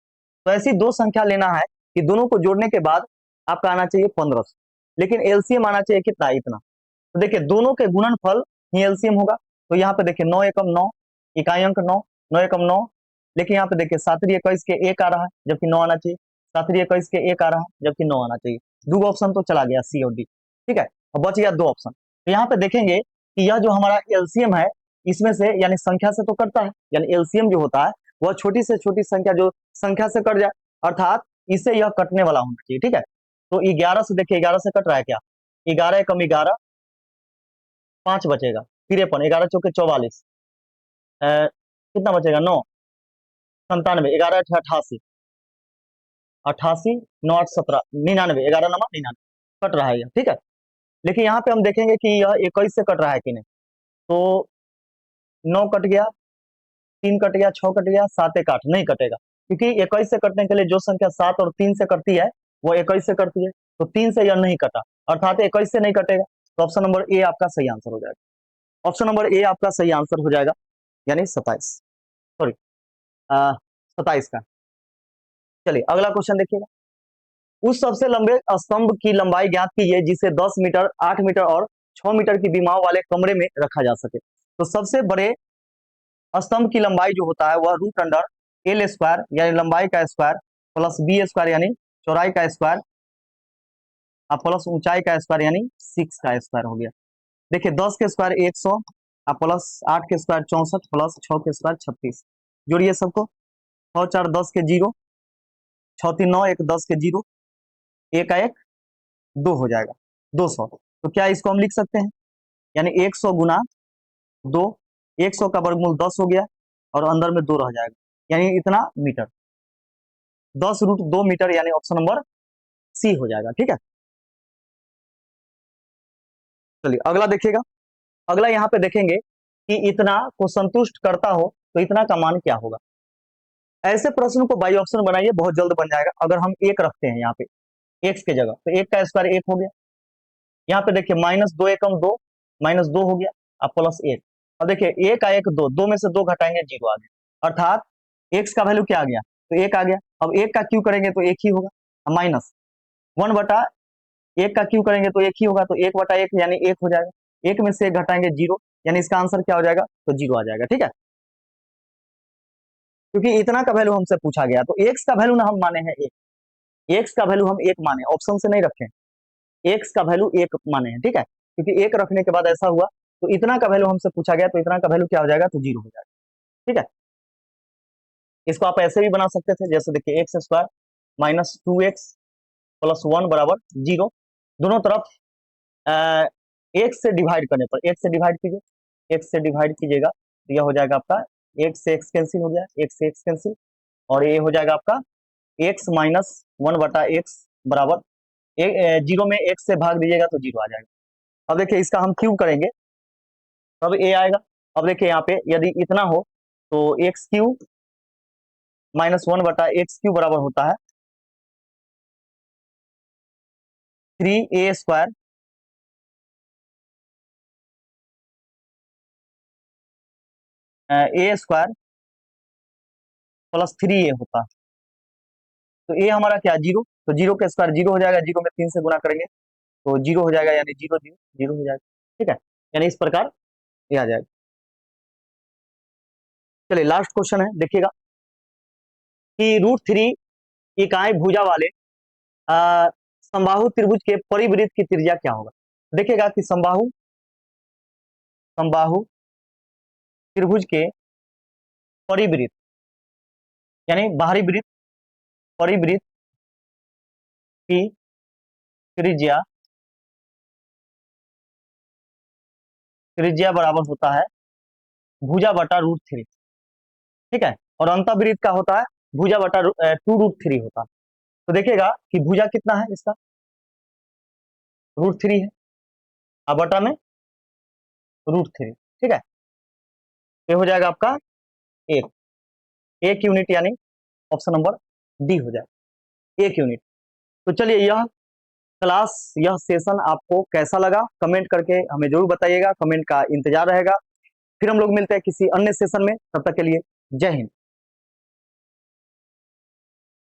तो ऐसी दो संख्या लेना है कि दोनों को जोड़ने के बाद आपका आना चाहिए 1500, लेकिन एलसीएम आना चाहिए कितना, इतना। तो देखिए दोनों के गुणनफल ही एलसीएम होगा। तो यहाँ पे देखिए 9 एकम 9, इकाई अंक 9, 9 एकम 9, लेकिन यहाँ पे देखिए 7×21 के 1 आ रहा है जबकि 9 आना चाहिए, 7×21 के 1 आ रहा है जबकि 9 आना चाहिए। दो ऑप्शन तो चला गया, सी और डी। ठीक है, अब बच गया दो ऑप्शन। तो यहाँ पे देखेंगे कि यह जो हमारा एलसीएम है, इसमें से यानी संख्या से तो कटता है, यानी एलसीएम जो होता है वह छोटी से छोटी संख्या जो संख्या से कट जाए, अर्थात इससे यह कटने वाला होना चाहिए। ठीक है, तो 11 से देखिए 11 से कट रहा है क्या, 11 एकम 11, 5 बचेगा, 53, 11 चौके 44, कितना बचेगा 9, 97, 11 अठे 88, 88, 9 8 17, 99, 11 नमा 99, कट रहा है यह। ठीक है, लेकिन यहाँ पे हम देखेंगे कि यह 21 से कट रहा है कि नहीं। तो 9 कट गया, 3 कट गया, 6 कट गया, 7 1 8, नहीं कटेगा, क्योंकि 21 से कटने के लिए जो संख्या 7 और 3 से कटती है वो 21 से कटती है, तो 3 से यह नहीं कटा, अर्थात 21 से नहीं कटेगा। तो ऑप्शन नंबर ए आपका सही आंसर हो जाएगा। ऑप्शन नंबर ए आपका सही आंसर हो जाएगा, यानी 27, सॉरी 27 का। चलिए अगला क्वेश्चन देखिएगा। उस सबसे लंबे स्तंभ की लंबाई ज्ञात कीजिए जिसे 10 मीटर, 8 मीटर और 6 मीटर की विमाओं वाले कमरे में रखा जा सके। तो सबसे बड़े स्तंभ की लंबाई जो होता है वह रूट अंडर एल स्क्वायर, यानी लंबाई का स्क्वायर, प्लस बी स्क्वायर यानी चौड़ाई का स्क्वायर, प्लस ऊंचाई का स्क्वायर यानी 6 का स्क्वायर हो गया। देखिए 10 के स्क्वायर 100, प्लस 8 के स्क्वायर 64, प्लस 6 के स्क्वायर 36, जोड़िए सबको, 6 4 10 के 0, 6 3 9, 1 10 के 0, एक का एक 2 हो जाएगा, 200। तो क्या इसको हम लिख सकते हैं, यानी 100 गुना 2, 100 का वर्गमूल 10 हो गया और अंदर में 2 रह जाएगा, यानी इतना मीटर, 10√2 मीटर, यानी ऑप्शन नंबर सी हो जाएगा। ठीक है, चलिए अगला देखिएगा। अगला यहाँ पे देखेंगे कि इतना को संतुष्ट करता हो तो इतना का मान क्या होगा। ऐसे प्रश्न को बाई ऑप्शन बनाइए, बहुत जल्द बन जाएगा। अगर हम एक रखते हैं यहाँ पे एक्स के जगह, तो एक का स्क्वायर 1 हो गया, यहाँ पे देखिए -2 एकम 2, -2 हो गया, अब प्लस 1। अब देखिए 1 का 1 2, 2 में से 2 घटाएंगे 0 आ गया, अर्थात एक्स का वैल्यू क्या आ गया, तो 1 आ गया। अब 1 का क्यू करेंगे तो 1 ही होगा, माइनस 1 बटा 1 का क्यू करेंगे तो 1 ही होगा, तो 1 बटा 1 यानी 1 हो जाएगा, 1 में से 1 घटाएंगे 0, यानी इसका आंसर क्या हो जाएगा, तो 0 आ जाएगा। ठीक है, क्योंकि इतना का वैल्यू हमसे पूछा गया, तो एक्स का वैल्यू ना हम माने हैं 1, एक्स का वैल्यू हम 1 माने, ऑप्शन से नहीं रखें, एक्स का वैल्यू 1 माने हैं। ठीक है, क्योंकि 1 रखने के बाद ऐसा हुआ, तो इतना का वैल्यू हमसे पूछा गया, तो इतना का वैल्यू क्या हो जाएगा, तो 0 हो जाएगा। ठीक है, इसको आप ऐसे भी बना सकते थे, जैसे देखिए एक्स स्क्वायर -2x प्लस 1 बराबर 0, दोनों तरफ एक से डिवाइड करने पर, एक से डिवाइड कीजिए, एक से डिवाइड कीजिएगा तो यह हो जाएगा आपका, एक से एक्स कैंसिल हो गया, एक से एक्स कैंसिल, और ये हो जाएगा आपका एक्स माइनस 1 बटा एक्स बराबर, जीरो में एक से भाग दीजिएगा तो 0 आ जाएगा। अब देखिए इसका हम क्यूब करेंगे तब ए आएगा। अब देखिए यहाँ पे यदि इतना हो तो एक्स क्यूब -1 बटा एक्स क्यूब बराबर होता है 3a स्क्वायर ए स्क्वायर प्लस 3a होता है। तो ए हमारा क्या, 0, तो 0 के स्क्वायर 0 हो जाएगा, 0 में 3 से गुना करेंगे तो 0 हो जाएगा, यानी 0 0 0 हो जाएगा। ठीक है, यानी इस प्रकार ये आ जाएगा। चलिए लास्ट क्वेश्चन है, देखिएगा कि √3 इकाई भुजा वाले समबाहु त्रिभुज के परिवृत्त की त्रिज्या क्या होगा। देखिएगा कि समबाहु समबाहु त्रिभुज के परिवृत्त, यानी बाहरी वृत्त, परिवृत्त की त्रिज्या, त्रिज्या बराबर होता है भुजा बटा √3। ठीक है, और अंतःवृत्त का होता है भुजा बटा 2√3 होता है। तो देखिएगा कि भुजा कितना है इसका, √3 है, और बटा में √3। ठीक है, ये हो जाएगा आपका एक एक यूनिट, यानी ऑप्शन नंबर डी हो जाएगा, एक यूनिट। तो चलिए यह क्लास, यह सेशन आपको कैसा लगा कमेंट करके हमें जरूर बताइएगा, कमेंट का इंतजार रहेगा। फिर हम लोग मिलते हैं किसी अन्य सेशन में, तब तक के लिए जय हिंद।